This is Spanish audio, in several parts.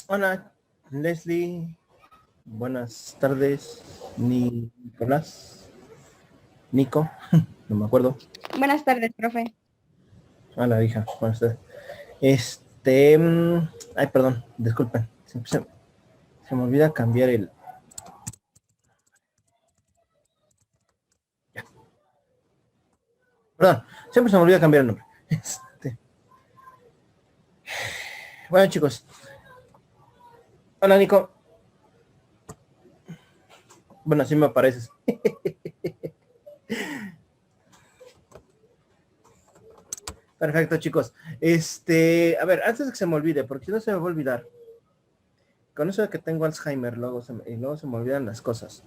Hola, Leslie. Buenas tardes. Nicolás. Nico. No me acuerdo. Buenas tardes, profe. Hola, hija. Buenas tardes. Ay, perdón. Disculpen. Se me olvida cambiar el... Perdón. Siempre se me olvida cambiar el nombre. Bueno, chicos. Hola, Nico. Bueno, así me apareces. Perfecto, chicos. A ver, antes de que se me olvide, porque si no se me va a olvidar. Con eso de que tengo Alzheimer, luego se me olvidan las cosas.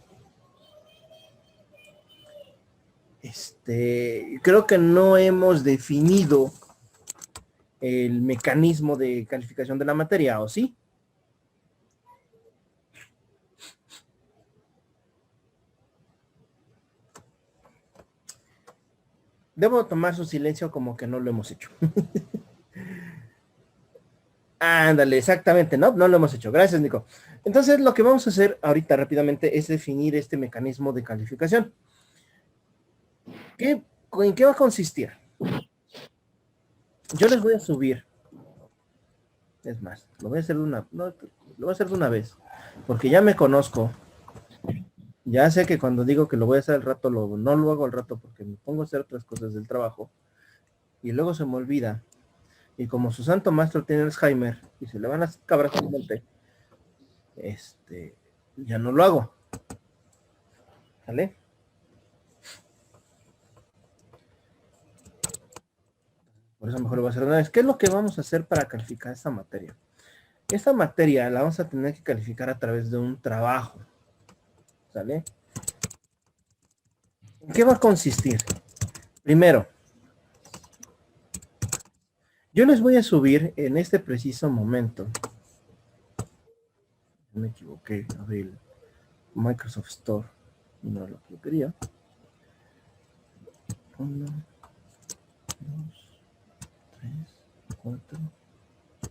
Creo que no hemos definido el mecanismo de calificación de la materia, ¿o sí? Debo tomar su silencio como que no lo hemos hecho. Ándale, exactamente, ¿no? No lo hemos hecho. Gracias, Nico. Entonces, lo que vamos a hacer ahorita rápidamente es definir este mecanismo de calificación. ¿En qué va a consistir? Yo les voy a subir. Es más, lo voy a hacer de una, no, lo voy a hacer de una vez, porque ya me conozco. Ya sé que cuando digo que lo voy a hacer al rato, no lo hago al rato porque me pongo a hacer otras cosas del trabajo y luego se me olvida. Y como su santo maestro tiene Alzheimer y se le van las cabras al monte, ya no lo hago. ¿Vale? Por eso mejor lo voy a hacer una vez. ¿Qué es lo que vamos a hacer para calificar esta materia? Esta materia la vamos a tener que calificar a través de un trabajo. ¿Sale? ¿En qué va a consistir? Primero, yo les voy a subir en este preciso momento. Me equivoqué, abrí el Microsoft Store. No lo que yo quería. 1, 2, 3, 4,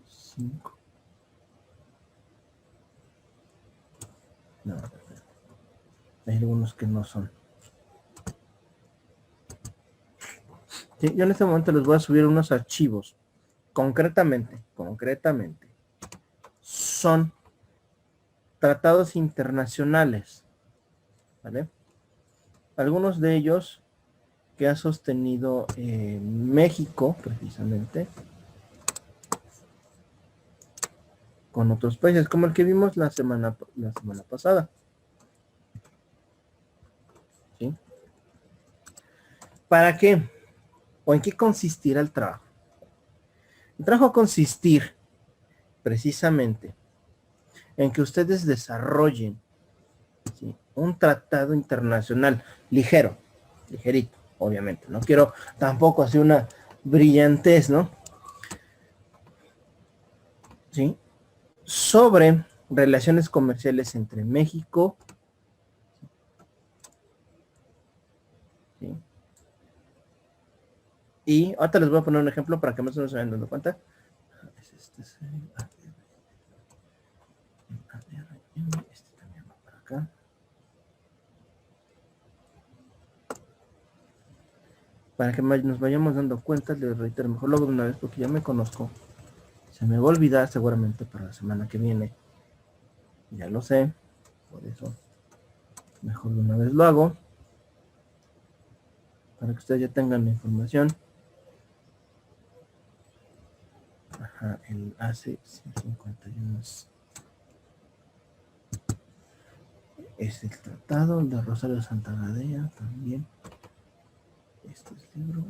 5. No, hay algunos que no son. Sí, yo en este momento les voy a subir unos archivos. Concretamente, son tratados internacionales. ¿Vale? Algunos de ellos que ha sostenido México, precisamente, con otros países, como el que vimos la semana pasada. ¿Sí? ¿Para qué? ¿O en qué consistirá el trabajo? El trabajo va a consistir precisamente en que ustedes desarrollen, ¿sí?, un tratado internacional ligero, ligerito, obviamente. No quiero tampoco hacer una brillantez, ¿no? ¿Sí? Sobre relaciones comerciales entre México, ¿sí?, y ahorita les voy a poner un ejemplo para que más o menos se vayan dando cuenta. Este también va para acá. Para que nos vayamos dando cuenta, les reitero, mejor lo hago de una vez porque ya me conozco. Se me va a olvidar seguramente para la semana que viene. Ya lo sé. Por eso, mejor de una vez lo hago. Para que ustedes ya tengan la información. Ajá, el AC-151 es el tratado, el de Rosario Santa Gadea también. Este es libro,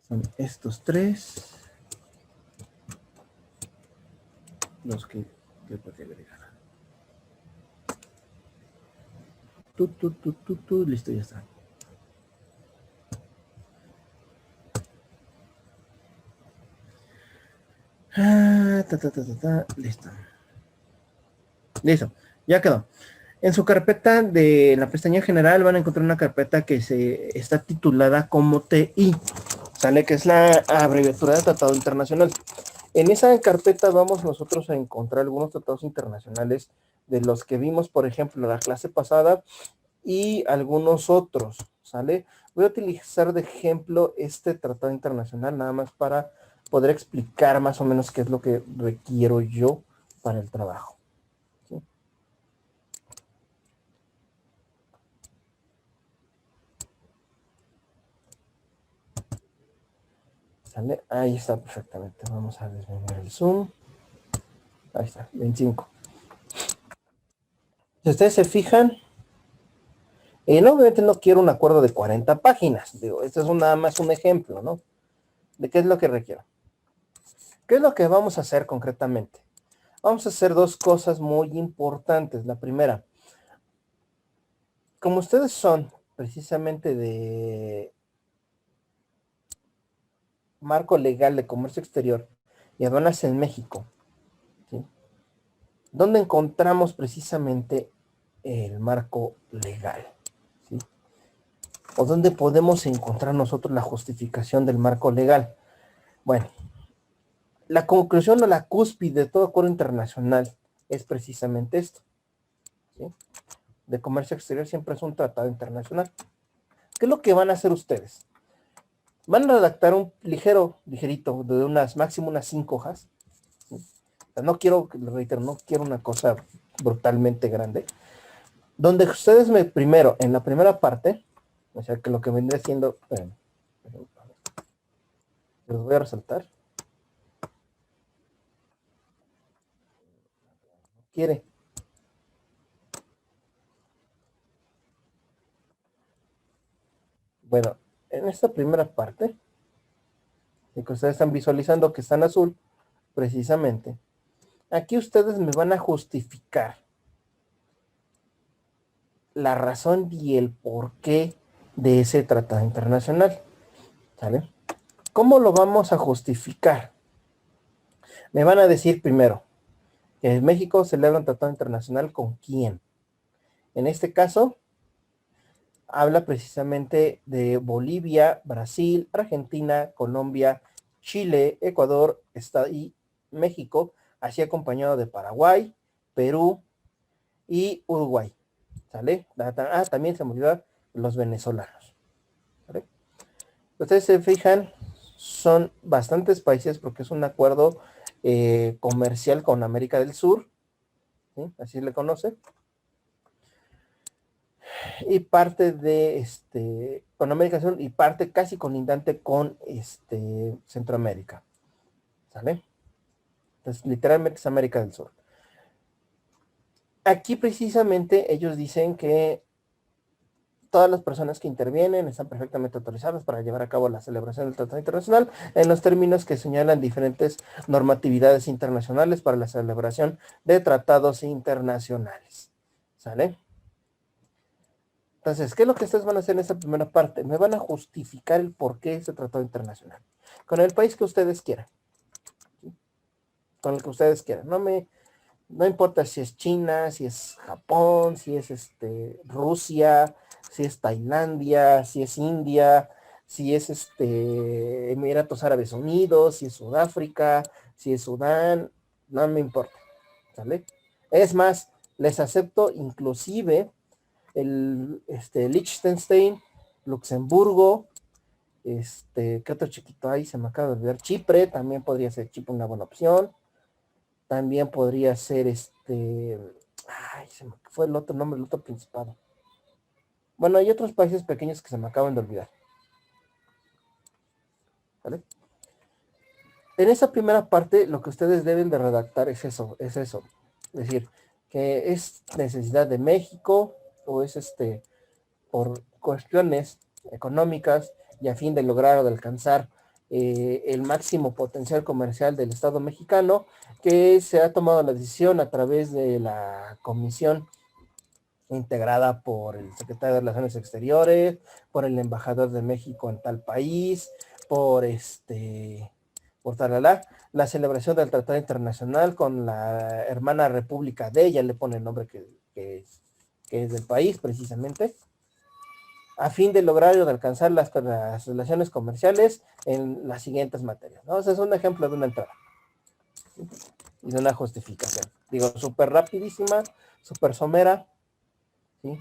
son estos tres los que yo podría agregar. Listo, ya está. Listo. Listo, ya quedó. En su carpeta de la pestaña general van a encontrar una carpeta que se está titulada como TI, ¿sale? Que es la abreviatura de Tratado Internacional. En esa carpeta vamos nosotros a encontrar algunos tratados internacionales de los que vimos, por ejemplo, la clase pasada y algunos otros, ¿sale? Voy a utilizar de ejemplo este tratado internacional nada más para poder explicar más o menos qué es lo que requiero yo para el trabajo. ¿Sí? ¿Sale? Ahí está perfectamente. Vamos a desvendar el zoom. Ahí está, 25. Si ustedes se fijan, no, obviamente no quiero un acuerdo de 40 páginas. Digo, este es nada más un ejemplo, ¿no? ¿De qué es lo que requiero? ¿Qué es lo que vamos a hacer concretamente? Vamos a hacer dos cosas muy importantes. La primera, como ustedes son precisamente de marco legal de comercio exterior y aduanas en México, ¿sí? ¿Dónde encontramos precisamente el marco legal? ¿Sí? ¿O dónde podemos encontrar nosotros la justificación del marco legal? Bueno, la conclusión o la cúspide de todo acuerdo internacional es precisamente esto, ¿sí? De comercio exterior siempre es un tratado internacional. ¿Qué es lo que van a hacer ustedes? Van a redactar un ligerito, de máximo unas 5 hojas. ¿Sí? O sea, no quiero, reitero, no quiero una cosa brutalmente grande. Donde ustedes primero, en la primera parte, o sea, que lo que vendría siendo, los voy a resaltar. Quiere. Bueno, en esta primera parte, de que ustedes están visualizando que está en azul, precisamente, aquí ustedes me van a justificar la razón y el porqué de ese tratado internacional, ¿sale? ¿Cómo lo vamos a justificar? Me van a decir primero que México celebra un tratado internacional con quién. En este caso, habla precisamente de Bolivia, Brasil, Argentina, Colombia, Chile, Ecuador y México, así acompañado de Paraguay, Perú y Uruguay. ¿Sale? También se me olvidó los venezolanos. ¿Sale? Ustedes se fijan, son bastantes países porque es un acuerdo comercial con América del Sur, ¿sí? Así se le conoce. Y parte de con América del Sur y parte casi colindante con Centroamérica. ¿Sale? Entonces, literalmente es América del Sur. Aquí precisamente ellos dicen que todas las personas que intervienen están perfectamente autorizadas para llevar a cabo la celebración del Tratado Internacional en los términos que señalan diferentes normatividades internacionales para la celebración de tratados internacionales. ¿Sale? Entonces, ¿qué es lo que ustedes van a hacer en esta primera parte? Me van a justificar el por qué ese tratado internacional. Con el país que ustedes quieran. ¿Sí? Con el que ustedes quieran. No importa si es China, si es Japón, si es Rusia, si es Tailandia, si es India, si es Emiratos Árabes Unidos, si es Sudáfrica, si es Sudán, no me importa, ¿sale? Es más, les acepto inclusive el Liechtenstein, Luxemburgo, ¿qué otro chiquito hay? Se me acaba de olvidar. Chipre, también podría ser Chipre una buena opción. También podría ser ay, se me fue el otro nombre, el otro principado. Bueno, hay otros países pequeños que se me acaban de olvidar. ¿Vale? En esa primera parte, lo que ustedes deben de redactar es eso. Es decir, que es necesidad de México o es por cuestiones económicas y a fin de lograr o de alcanzar el máximo potencial comercial del Estado mexicano, que se ha tomado la decisión a través de la comisión integrada por el secretario de Relaciones Exteriores, por el embajador de México en tal país, por la celebración del Tratado Internacional con la hermana república de ella, le pone el nombre que es, que es del país precisamente, a fin de lograr o de alcanzar las relaciones comerciales en las siguientes materias, ¿no? Ese es un ejemplo de una entrada, ¿sí? Y de una justificación. Digo, súper rapidísima, súper somera, ¿sí?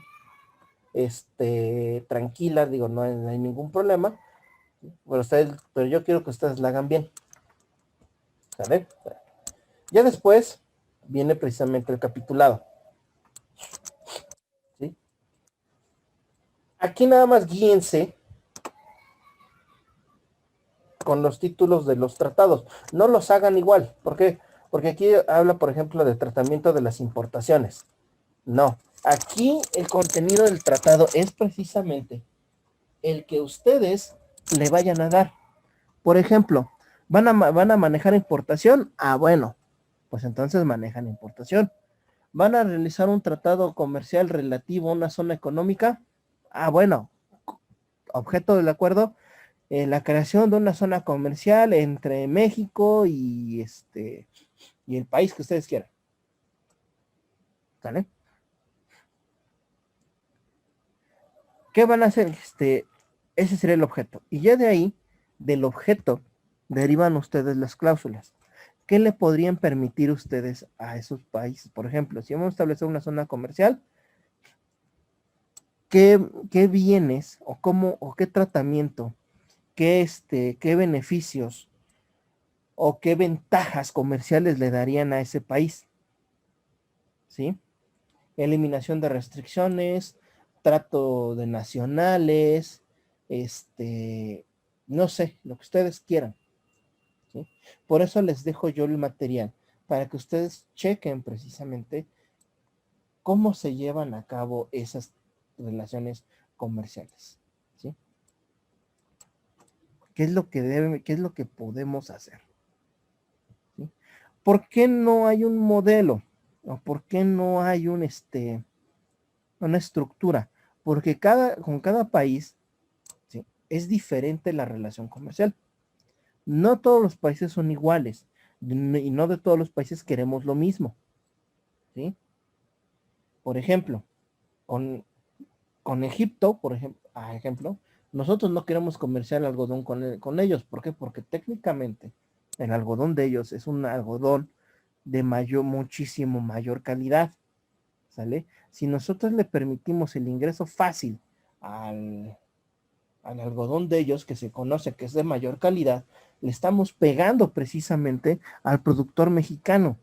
Tranquila, digo, no hay ningún problema, pero yo quiero que ustedes la hagan bien, ¿sale? Ya después viene precisamente el capitulado, ¿sí? Aquí nada más guíense con los títulos de los tratados. No los hagan igual. ¿Por qué? Porque aquí habla, por ejemplo, de tratamiento de las importaciones. No. Aquí el contenido del tratado es precisamente el que ustedes le vayan a dar. Por ejemplo, ¿van a manejar importación? Ah, bueno, pues entonces manejan importación. ¿Van a realizar un tratado comercial relativo a una zona económica? Ah, bueno, objeto del acuerdo, la creación de una zona comercial entre México y el país que ustedes quieran. ¿Sale? ¿Qué van a hacer? Ese sería el objeto. Y ya de ahí, del objeto, derivan ustedes las cláusulas. ¿Qué le podrían permitir ustedes a esos países? Por ejemplo, si vamos a establecer una zona comercial, ¿qué bienes o qué tratamiento, qué beneficios o qué ventajas comerciales le darían a ese país? ¿Sí? Eliminación de restricciones, trato de nacionales, no sé, lo que ustedes quieran, ¿sí? Por eso les dejo yo el material, para que ustedes chequen precisamente cómo se llevan a cabo esas relaciones comerciales, ¿sí? ¿Qué es lo que podemos hacer? ¿Sí? ¿Por qué no hay un modelo? ¿O por qué no hay una estructura? Porque con cada país, ¿sí?, es diferente la relación comercial. No todos los países son iguales y no de todos los países queremos lo mismo, ¿sí? Por ejemplo, con Egipto, ejemplo, nosotros no queremos comerciar algodón con ellos. ¿Por qué? Porque técnicamente el algodón de ellos es un algodón de muchísimo mayor calidad, ¿sale? Si nosotros le permitimos el ingreso fácil al algodón de ellos, que se conoce que es de mayor calidad, le estamos pegando precisamente al productor mexicano,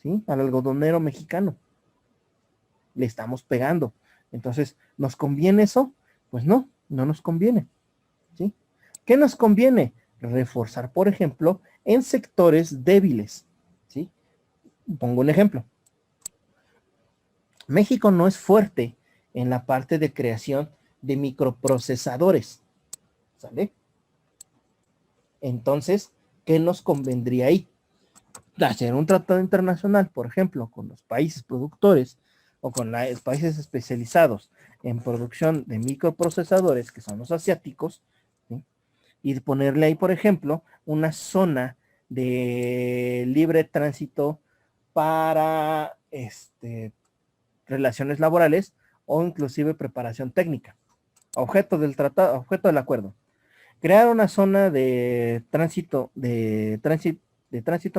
¿sí? Al algodonero mexicano. Le estamos pegando. Entonces, ¿nos conviene eso? Pues no nos conviene, ¿sí? ¿Qué nos conviene? Reforzar, por ejemplo, en sectores débiles, ¿sí? Pongo un ejemplo. México no es fuerte en la parte de creación de microprocesadores, ¿sale? Entonces, ¿qué nos convendría ahí? Hacer un tratado internacional, por ejemplo, con los países productores o con los países especializados en producción de microprocesadores, que son los asiáticos, ¿sí? Y ponerle ahí, por ejemplo, una zona de libre tránsito para relaciones laborales o inclusive preparación técnica. Objeto del tratado, objeto del acuerdo. Crear una zona de tránsito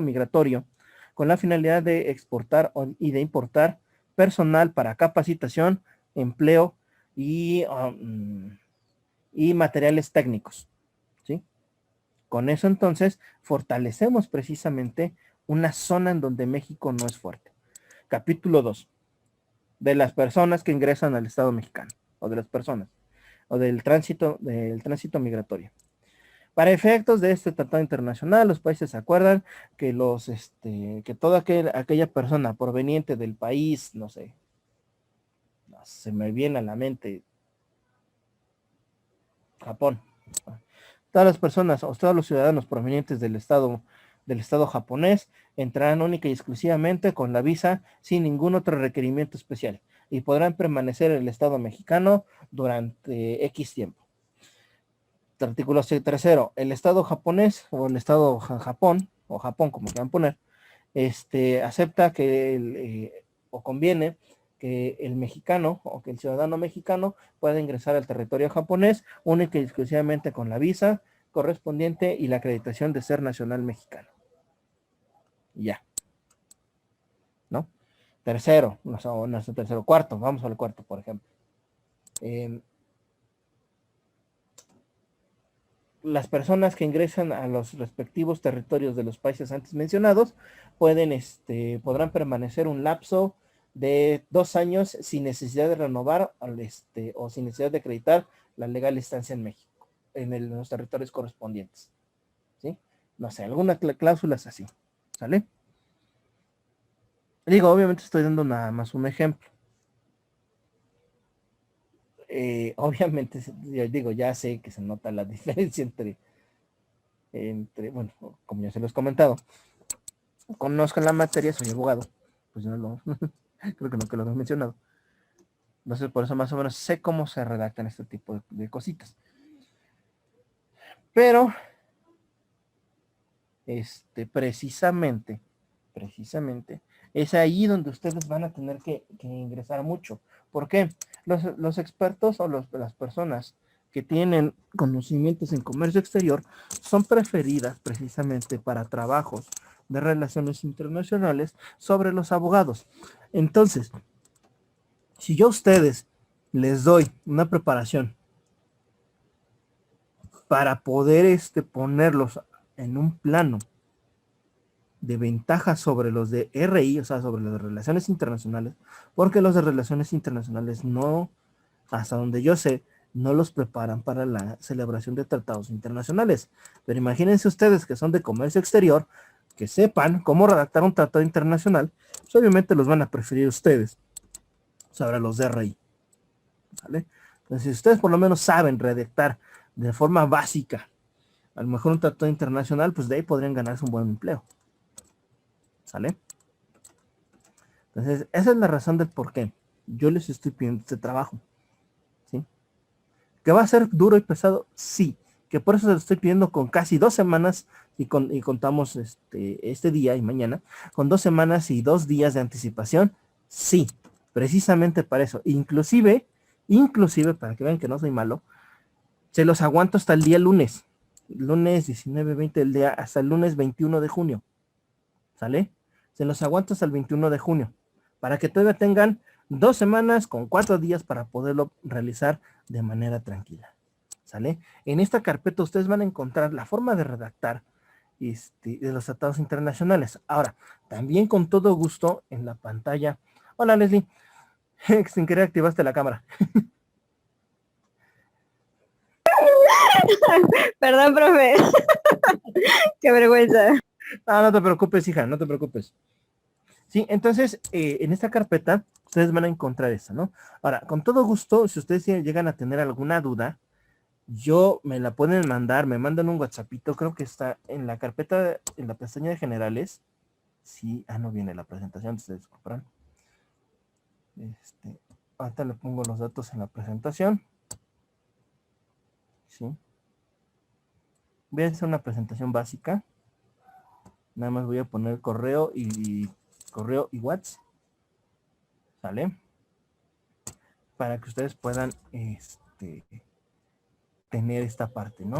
migratorio con la finalidad de exportar y de importar personal para capacitación, empleo y materiales técnicos, ¿sí? Con eso entonces fortalecemos precisamente una zona en donde México no es fuerte. Capítulo 2. De las personas que ingresan al Estado mexicano, o de las personas, o del tránsito migratorio. Para efectos de este tratado internacional, los países acuerdan que que toda aquella persona proveniente del país, no sé, se me viene a la mente Japón. Todas las personas o todos los ciudadanos provenientes del estado japonés entrarán única y exclusivamente con la visa sin ningún otro requerimiento especial y podrán permanecer en el estado mexicano durante X tiempo. Artículo 3, el estado japonés o el estado Japón como quieran poner, acepta que o conviene que el mexicano o que el ciudadano mexicano pueda ingresar al territorio japonés única y exclusivamente con la visa correspondiente y la acreditación de ser nacional mexicano. Ya, ¿no? Tercero, no sé, tercero, cuarto, vamos al cuarto, por ejemplo. Las personas que ingresan a los respectivos territorios de los países antes mencionados podrán permanecer un lapso de 2 años sin necesidad de renovar o sin necesidad de acreditar la legal estancia en México, en los territorios correspondientes. ¿Sí? No sé, algunas cláusulas así. ¿Sale? Digo, obviamente estoy dando nada más un ejemplo. Obviamente, yo digo, ya sé que se nota la diferencia bueno, como ya se los he comentado, conozco la materia, soy abogado, pues yo no lo, creo que no que lo he mencionado. Entonces, por eso más o menos sé cómo se redactan este tipo de cositas. Pero, precisamente, es ahí donde ustedes van a tener que ingresar mucho. ¿Por qué? Los expertos o las personas que tienen conocimientos en comercio exterior son preferidas precisamente para trabajos de relaciones internacionales sobre los abogados. Entonces, si yo a ustedes les doy una preparación para poder ponerlos en un plano de ventaja sobre los de RI, o sea, sobre los de relaciones internacionales, porque los de relaciones internacionales no, hasta donde yo sé, no los preparan para la celebración de tratados internacionales. Pero imagínense ustedes que son de comercio exterior, que sepan cómo redactar un tratado internacional, pues obviamente los van a preferir ustedes sobre los de RI. ¿Vale? Entonces, si ustedes por lo menos saben redactar de forma básica, a lo mejor un tratado internacional, pues de ahí podrían ganarse un buen empleo. ¿Sale? Entonces, esa es la razón del por qué yo les estoy pidiendo este trabajo. ¿Sí? ¿Que va a ser duro y pesado? Sí. Que por eso se lo estoy pidiendo con casi 2 semanas y contamos este día y mañana, con 2 semanas y 2 días de anticipación. Sí, precisamente para eso. Inclusive, para que vean que no soy malo, se los aguanto hasta el día lunes. Lunes 19, 20, el día, hasta el lunes 21 de junio. ¿Sale? Se los aguanto hasta el 21 de junio. Para que todavía tengan 2 semanas con 4 días para poderlo realizar de manera tranquila. ¿Sale? En esta carpeta ustedes van a encontrar la forma de redactar de los tratados internacionales. Ahora, también con todo gusto en la pantalla. Hola, Leslie. Sin querer activaste la cámara. Perdón, profe. Qué vergüenza. No te preocupes, hija, no te preocupes. Sí, entonces, en esta carpeta, ustedes van a encontrar eso, ¿no? Ahora, con todo gusto, si ustedes llegan a tener alguna duda, yo me la pueden mandar, me mandan un WhatsAppito, creo que está en la carpeta, en la pestaña de generales. Sí, no viene la presentación, ustedes disculparán. Ahorita le pongo los datos en la presentación. Sí. Voy a hacer una presentación básica. Nada más voy a poner correo y WhatsApp. ¿Sale? Para que ustedes puedan tener esta parte, ¿no?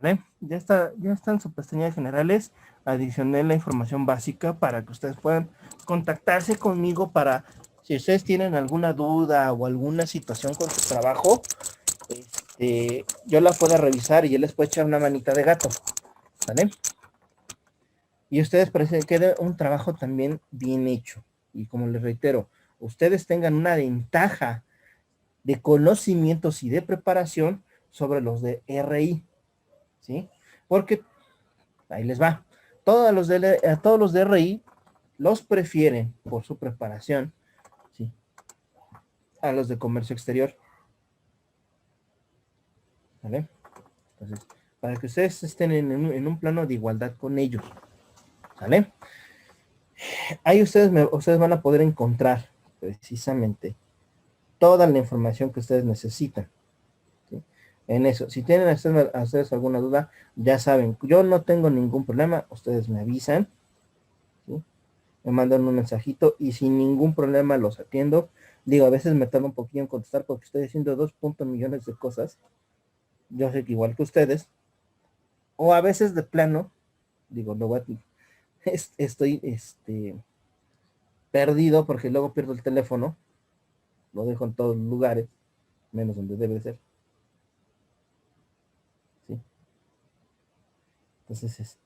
¿Vale? Ya está en su pestaña de generales. Adicioné la información básica para que ustedes puedan contactarse conmigo para, si ustedes tienen alguna duda o alguna situación con su trabajo, yo la pueda revisar y yo les puedo echar una manita de gato. ¿Vale? Y ustedes parece que quede un trabajo también bien hecho. Y como les reitero, ustedes tengan una ventaja de conocimientos y de preparación sobre los de RI. ¿Sí? Porque ahí les va. Todos los de RI los prefieren por su preparación, ¿sí? a los de comercio exterior. ¿Vale? Entonces, para que ustedes estén en un plano de igualdad con ellos. ¿Vale? Ahí ustedes van a poder encontrar precisamente toda la información que ustedes necesitan. ¿Sí? En eso, si tienen a ustedes alguna duda, ya saben, yo no tengo ningún problema, ustedes me avisan, ¿sí? Me mandan un mensajito y sin ningún problema los atiendo. Digo, a veces me tardo un poquillo en contestar porque estoy haciendo 2 millones de cosas. Yo sé que igual que ustedes. O a veces de plano, digo, estoy perdido porque luego pierdo el teléfono. Lo dejo en todos los lugares, menos donde debe ser. ¿Sí? Entonces,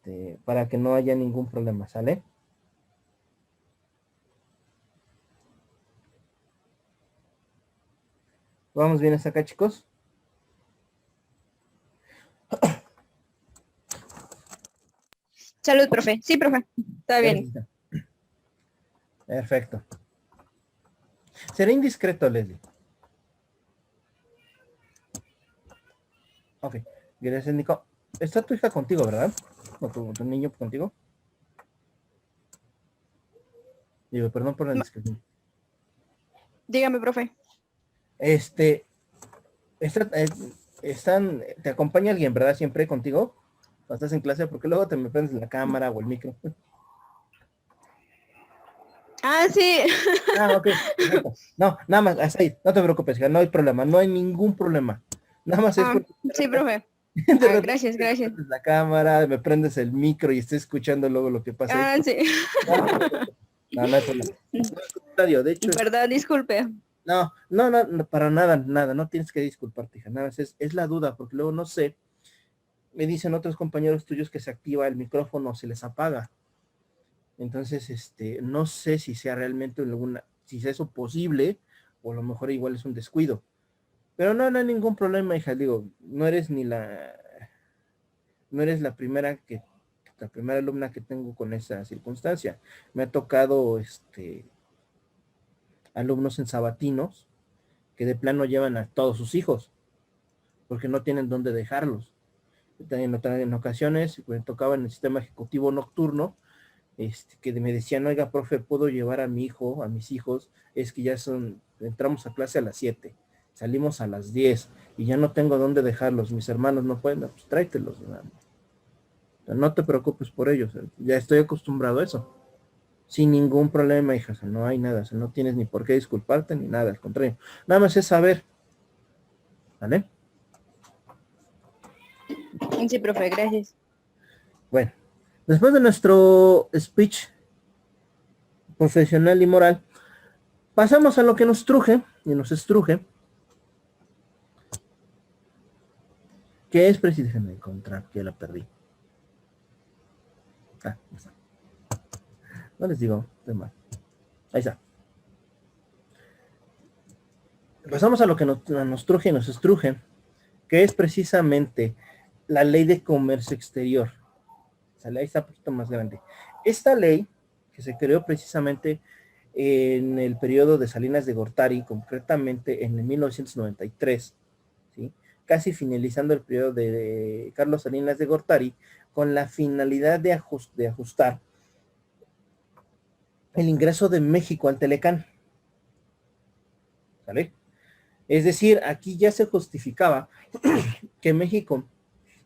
para que no haya ningún problema, ¿sale? ¿Vamos bien hasta acá, chicos? Salud, profe. Sí, profe. Está bien. Perfecto. Seré indiscreto, Leslie. Ok. Gracias, Nico. Está tu hija contigo, ¿verdad? ¿O tu niño contigo? Digo, perdón por la indiscreción. Dígame, profe. Está, te acompaña alguien, ¿verdad? Siempre contigo cuando estás en clase, porque luego te me prendes la cámara o el micro. Ah, sí. Ah, ok, perfecto. No, nada más, hasta ahí, no te preocupes, hija, no hay problema, no hay ningún problema. Nada más es Ah, porque sí, profe. de Ah, repente gracias, me gracias. prendes la cámara, me prendes el micro y estoy escuchando luego lo que pasa ahí. Ah, sí. No, no hay problema. No, al contrario, de hecho, Perdón, disculpe. no, para nada, nada, no tienes que disculparte, hija, nada más es la duda, porque luego no sé, me dicen otros compañeros tuyos que se activa el micrófono o se les apaga. Entonces, no sé si sea realmente si sea eso posible, o a lo mejor igual es un descuido. Pero no hay ningún problema, hija, digo, no eres la primera alumna que tengo con esa circunstancia. Me ha tocado, alumnos en sabatinos que de plano llevan a todos sus hijos, porque no tienen dónde dejarlos. En ocasiones me tocaba en el sistema ejecutivo nocturno, que me decían, oiga, profe, ¿puedo llevar a mi hijo, a mis hijos? Es que entramos a clase a las 7, salimos a las 10 y ya no tengo dónde dejarlos, mis hermanos no pueden, pues tráetelos, no te preocupes por ellos, ya estoy acostumbrado a eso. Sin ningún problema, hija, no hay nada, no tienes ni por qué disculparte ni nada, al contrario. Nada más es saber, ¿vale? Sí, profe, gracias. Bueno, después de nuestro speech profesional y moral, pasamos a lo que nos truje y nos estruje, que es precisamente encontrar, que la perdí. Ah, ya está. No les digo, estoy mal. Ahí está. Pasamos a lo que nos truje y nos estruje, que es precisamente la ley de comercio exterior. Esa ley está un poquito más grande. Esta ley, que se creó precisamente en el periodo de Salinas de Gortari, concretamente en el 1993, ¿sí? Casi finalizando el periodo de Carlos Salinas de Gortari, con la finalidad de ajustar el ingreso de México al Telecán. ¿Sale? Es decir, aquí ya se justificaba que México,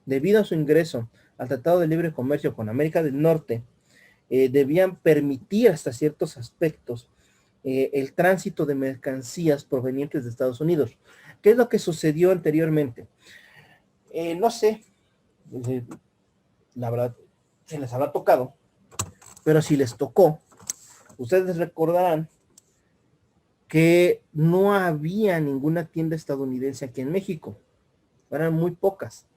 debido a su ingreso al Tratado de Libre Comercio con América del Norte, debían permitir hasta ciertos aspectos el tránsito de mercancías provenientes de Estados Unidos. ¿Qué es lo que sucedió anteriormente? No sé, la verdad, si les habrá tocado, pero si les tocó, ustedes recordarán que no había ninguna tienda estadounidense aquí en México. Eran muy pocas.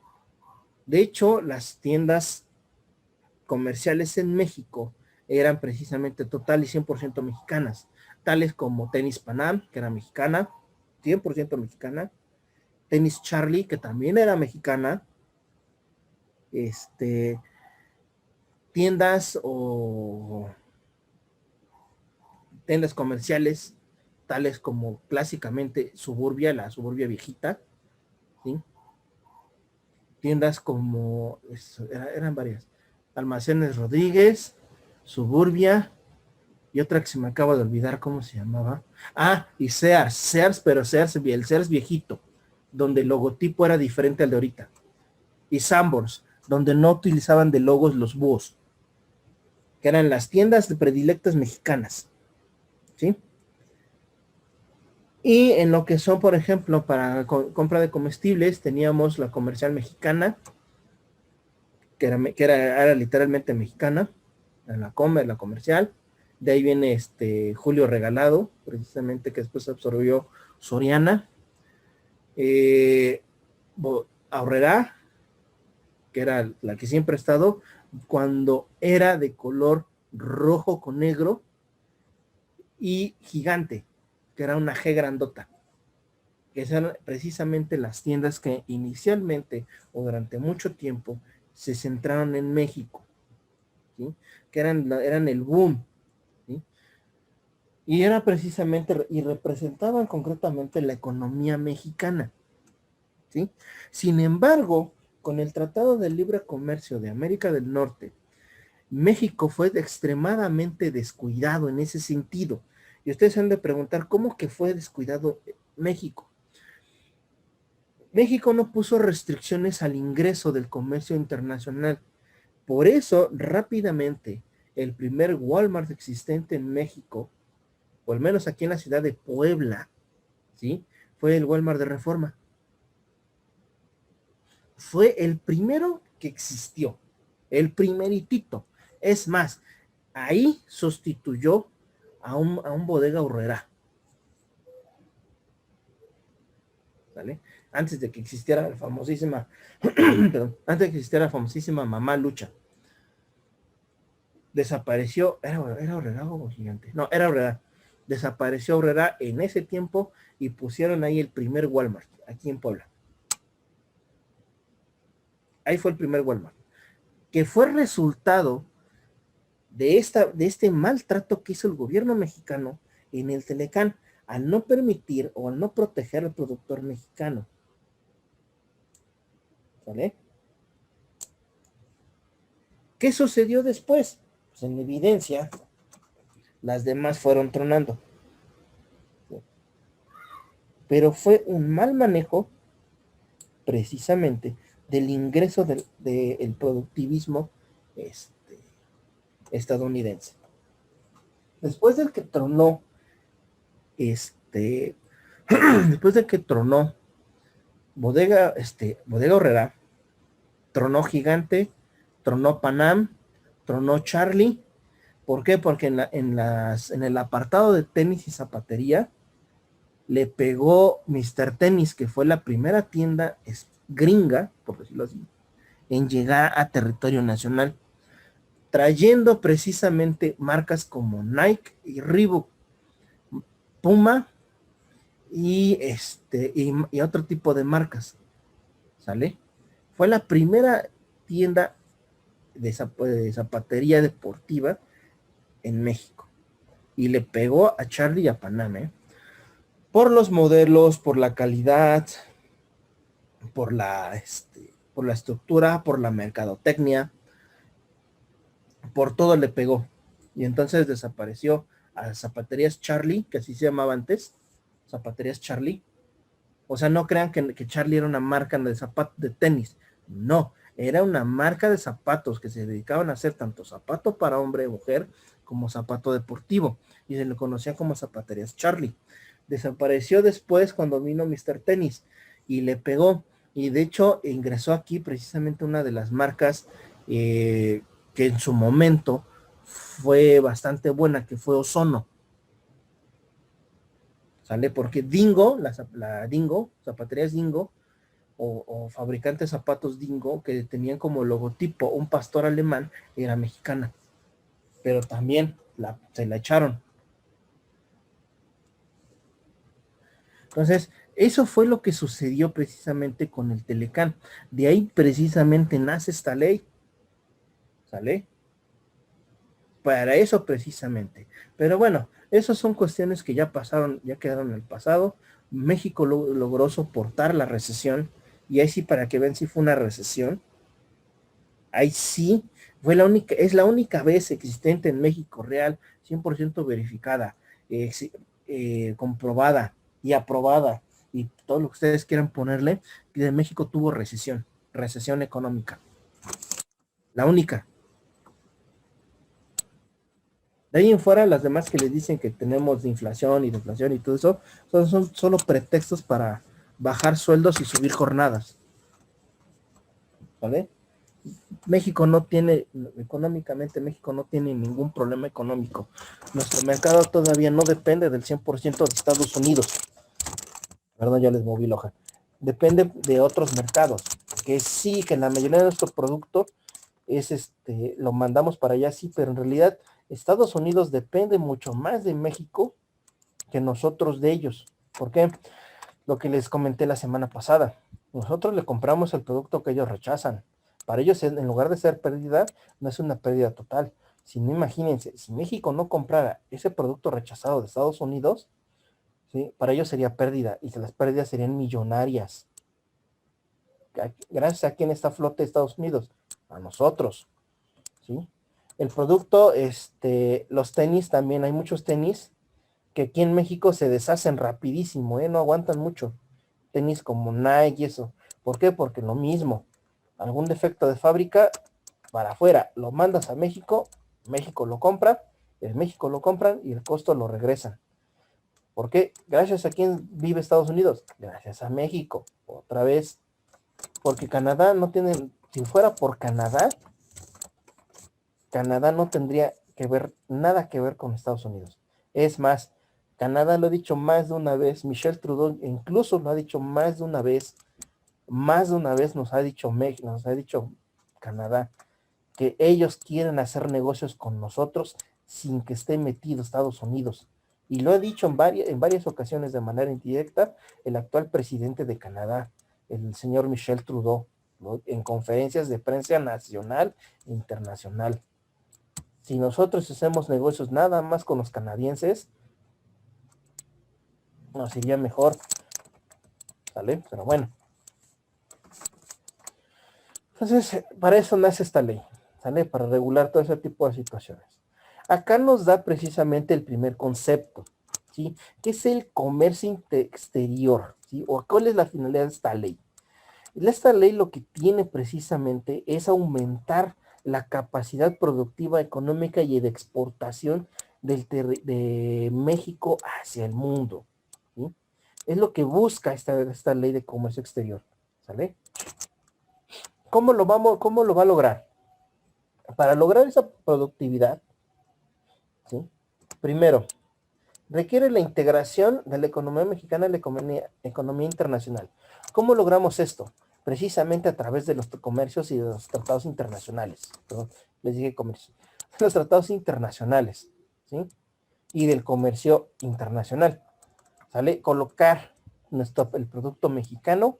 De hecho, las tiendas comerciales en México eran precisamente total y 100% mexicanas, tales como Tenis Panam, que era mexicana, 100% mexicana, Tenis Charlie, que también era mexicana, tiendas o tiendas comerciales tales como clásicamente Suburbia, la Suburbia viejita, ¿sí? Tiendas como, eran varias, Almacenes Rodríguez, Suburbia, y otra que se me acaba de olvidar cómo se llamaba. Ah, y Sears, pero el Sears viejito, donde el logotipo era diferente al de ahorita. Y Sanborns, donde no utilizaban de logos los búhos, que eran las tiendas de predilectas mexicanas, ¿sí? Y en lo que son, por ejemplo, para compra de comestibles, teníamos la Comercial Mexicana, era literalmente mexicana, la Comercial. De ahí viene Julio Regalado, precisamente, que después absorbió Soriana. Aurrerá, que era la que siempre ha estado, cuando era de color rojo con negro, y Gigante, que era una G grandota, que eran precisamente las tiendas que inicialmente o durante mucho tiempo se centraron en México, ¿sí? Que eran el boom, ¿sí? Y era precisamente, y representaban concretamente la economía mexicana, ¿sí? Sin embargo, con el Tratado de Libre Comercio de América del Norte, México fue extremadamente descuidado en ese sentido. Y ustedes han de preguntar, ¿cómo que fue descuidado México? México no puso restricciones al ingreso del comercio internacional. Por eso, rápidamente, el primer Walmart existente en México, o al menos aquí en la ciudad de Puebla, ¿sí? Fue el Walmart de Reforma. Fue el primero que existió, el primeritito. Es más, ahí sustituyó a un Bodega Aurrerá, ¿vale? Antes de que existiera la famosísima, perdón, antes de que existiera la famosísima Mamá Lucha. Desapareció, ¿era Aurrerá o Gigante? No, era Aurrerá. Desapareció Aurrerá en ese tiempo y pusieron ahí el primer Walmart, aquí en Puebla. Ahí fue el primer Walmart, que fue resultado de este maltrato que hizo el gobierno mexicano en el Telecán, al no permitir o al no proteger al productor mexicano. ¿Vale? ¿Qué sucedió después? Pues en evidencia, las demás fueron tronando. Pero fue un mal manejo, precisamente, del ingreso del productivismo estadounidense. Después del que tronó, después de que tronó Bodega Aurrerá, tronó Gigante, tronó Panam, tronó Charlie. ¿Por qué? Porque en el apartado de tenis y zapatería le pegó Mr. Tenis, que fue la primera tienda gringa, por decirlo así, en llegar a territorio nacional, trayendo precisamente marcas como Nike y Reebok, Puma y otro tipo de marcas, ¿sale? Fue la primera tienda de zapatería deportiva en México y le pegó a Charlie y a Panam, por los modelos, por la calidad, por la estructura, por la mercadotecnia, por todo le pegó. Y entonces desapareció a Zapaterías Charlie, que así se llamaba antes, Zapaterías Charlie. O sea, no crean que Charlie era una marca de tenis. No, era una marca de zapatos que se dedicaban a hacer tanto zapato para hombre y mujer como zapato deportivo. Y se le conocía como Zapaterías Charlie. Desapareció después cuando vino Mr. Tenis y le pegó. Y de hecho ingresó aquí precisamente una de las marcas que en su momento fue bastante buena, que fue Ozono. ¿Sale? Porque Dingo, la Dingo, zapaterías Dingo, o fabricantes de zapatos Dingo, que tenían como logotipo un pastor alemán, era mexicana. Pero también se la echaron. Entonces, eso fue lo que sucedió precisamente con el Telecán. De ahí precisamente nace esta ley. ¿Sale? Para eso precisamente. Pero bueno, Esas son cuestiones que ya pasaron, ya quedaron en el pasado. México logró soportar la recesión, y ahí sí, para que vean si fue una recesión, ahí sí es la única vez existente en México real, 100% verificada, eh, comprobada y aprobada, y todo lo que ustedes quieran ponerle, que de México tuvo recesión económica. La única. De ahí en fuera, las demás que le dicen que tenemos inflación y deflación y todo eso, son solo pretextos para bajar sueldos y subir jornadas. ¿Vale? México no tiene, económicamente, México no tiene ningún problema económico. Nuestro mercado todavía no depende del 100% de Estados Unidos. Perdón, ya les moví la hoja. Depende de otros mercados, que sí, que la mayoría de nuestro producto es lo mandamos para allá, sí, pero en realidad Estados Unidos depende mucho más de México que nosotros de ellos. ¿Por qué? Lo que les comenté la semana pasada. Nosotros le compramos el producto que ellos rechazan. Para ellos, en lugar de ser pérdida, no es una pérdida total. Si no, imagínense, si México no comprara ese producto rechazado de Estados Unidos, ¿sí? Para ellos sería pérdida, y las pérdidas serían millonarias. Gracias a quién está a flote de Estados Unidos, a nosotros, ¿sí? El producto, los tenis también, hay muchos tenis que aquí en México se deshacen rapidísimo, no aguantan mucho. Tenis como Nike y eso. ¿Por qué? Porque lo mismo, algún defecto de fábrica, para afuera, lo mandas a México, México lo compra, en México lo compran y el costo lo regresan. ¿Por qué? Gracias a quién vive Estados Unidos, gracias a México, otra vez, porque Canadá no tiene, si fuera por Canadá no tendría que ver, nada que ver con Estados Unidos. Es más, Canadá lo ha dicho más de una vez, Michel Trudeau incluso lo ha dicho más de una vez nos ha dicho México, nos ha dicho Canadá, que ellos quieren hacer negocios con nosotros sin que esté metido Estados Unidos. Y lo ha dicho en varias ocasiones de manera indirecta el actual presidente de Canadá, el señor Michel Trudeau, ¿no? En conferencias de prensa nacional e internacional. Si nosotros hacemos negocios nada más con los canadienses, nos iría mejor, ¿sale? Pero bueno. Entonces, para eso nace esta ley, ¿sale? Para regular todo ese tipo de situaciones. Acá nos da precisamente el primer concepto, ¿sí? ¿Qué es el comercio exterior? ¿Sí? ¿O cuál es la finalidad de esta ley? Esta ley lo que tiene precisamente es aumentar la capacidad productiva, económica y de exportación de México hacia el mundo, ¿sí? Es lo que busca esta ley de comercio exterior, ¿sale? ¿Cómo lo va a lograr? Para lograr esa productividad, ¿sí? Primero, requiere la integración de la economía mexicana a la economía internacional. ¿Cómo logramos esto? Precisamente a través de los comercios y de los tratados internacionales. Perdón, les dije comercio. Los tratados internacionales, ¿sí? Y del comercio internacional, ¿sale? Colocar el producto mexicano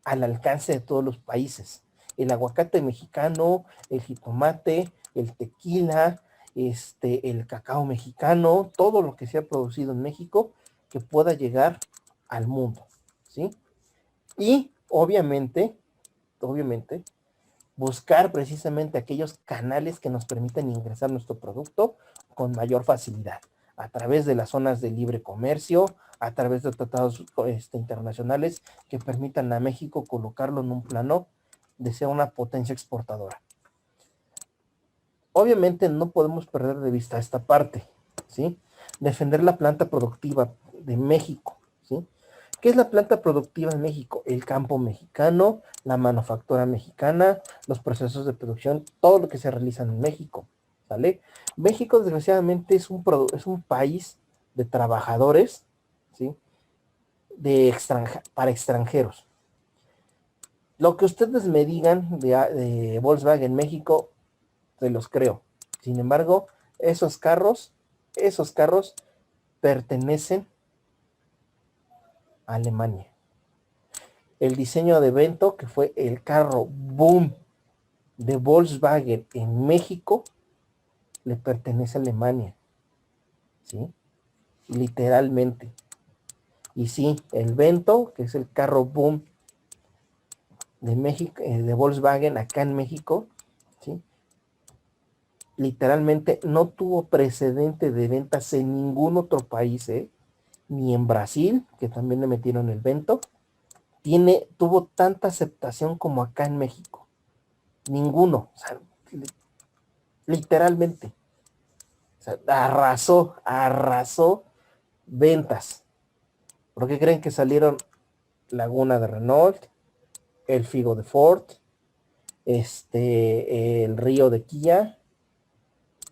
al alcance de todos los países. El aguacate mexicano, el jitomate, el tequila, el cacao mexicano, todo lo que se ha producido en México que pueda llegar al mundo, ¿sí? Y obviamente, buscar precisamente aquellos canales que nos permitan ingresar nuestro producto con mayor facilidad, a través de las zonas de libre comercio, a través de tratados internacionales que permitan a México colocarlo en un plano de ser una potencia exportadora. Obviamente no podemos perder de vista esta parte, ¿sí? Defender la planta productiva de México, ¿sí? ¿Qué es la planta productiva en México? El campo mexicano, la manufactura mexicana, los procesos de producción, todo lo que se realiza en México, ¿sale? México, desgraciadamente, es un país de trabajadores, ¿sí? Para extranjeros. Lo que ustedes me digan de Volkswagen México, se los creo. Sin embargo, esos carros pertenecen a Alemania. El diseño de Vento, que fue el carro boom de Volkswagen en México, le pertenece a Alemania, ¿sí? literalmente. Y sí, el Vento, que es el carro boom de México, de Volkswagen acá en México, ¿sí? Literalmente no tuvo precedente de ventas en ningún otro país, ni en Brasil, que también le metieron el Vento, tuvo tanta aceptación como acá en México. Ninguno, o sea, literalmente. O sea, arrasó ventas. ¿Por qué creen que salieron Laguna de Renault, el Figo de Ford, el Río de Kia?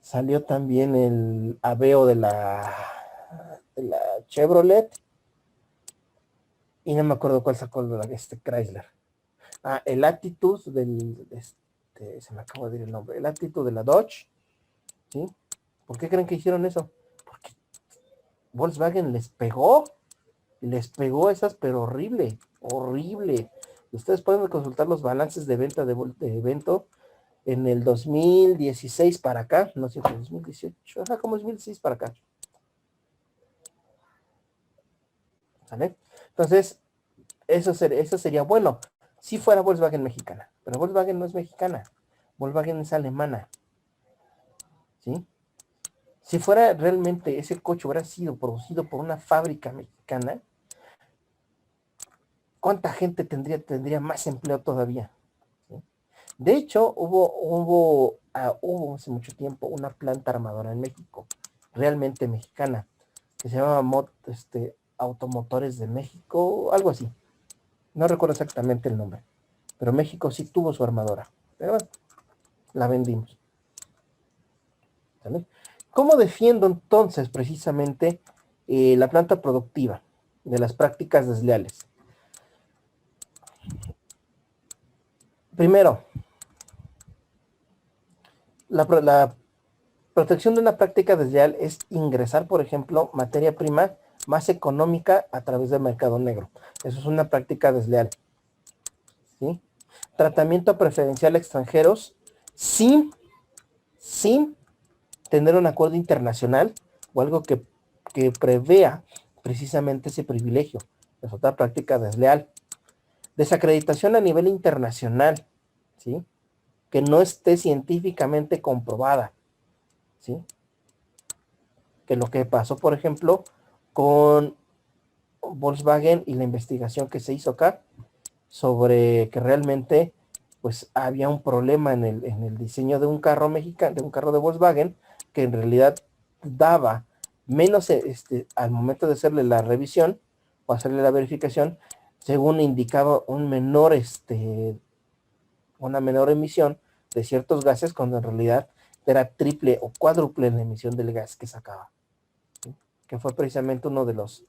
Salió también el Aveo de la Chevrolet. Y no me acuerdo cuál sacó Chrysler. El Attitude se me acabó de ir el nombre. El Attitude de la Dodge. ¿Sí? ¿Por qué creen que hicieron eso? Porque Volkswagen les pegó esas, pero horrible, horrible. Ustedes pueden consultar los balances de venta de evento en el 2016 para acá, no sé, 2018, como 2016 para acá. ¿Sale? Entonces, eso sería bueno si fuera Volkswagen mexicana, pero Volkswagen no es mexicana, Volkswagen es alemana, ¿sí? Si fuera realmente ese coche hubiera sido producido por una fábrica mexicana, ¿cuánta gente tendría más empleo todavía? ¿Sí? De hecho, hubo hace mucho tiempo una planta armadora en México, realmente mexicana, que se llamaba Automotores de México, algo así. No recuerdo exactamente el nombre, pero México sí tuvo su armadora. Pero bueno, la vendimos. ¿Sale? ¿Cómo defiendo entonces precisamente la planta productiva de las prácticas desleales? Primero, la protección de una práctica desleal es ingresar, por ejemplo, materia prima más económica a través del mercado negro. Eso es una práctica desleal. ¿Sí? Tratamiento preferencial a extranjeros sin tener un acuerdo internacional o algo que prevea precisamente ese privilegio. Es otra práctica desleal. Desacreditación a nivel internacional, ¿sí? Que no esté científicamente comprobada, ¿sí? Que lo que pasó, por ejemplo, con Volkswagen y la investigación que se hizo acá sobre que realmente pues había un problema en el diseño de un carro mexicano, de un carro de Volkswagen, que en realidad daba menos al momento de hacerle la revisión o hacerle la verificación, según indicaba una menor emisión de ciertos gases, cuando en realidad era triple o cuádruple la emisión del gas que sacaba, ¿sí? Que fue precisamente uno de los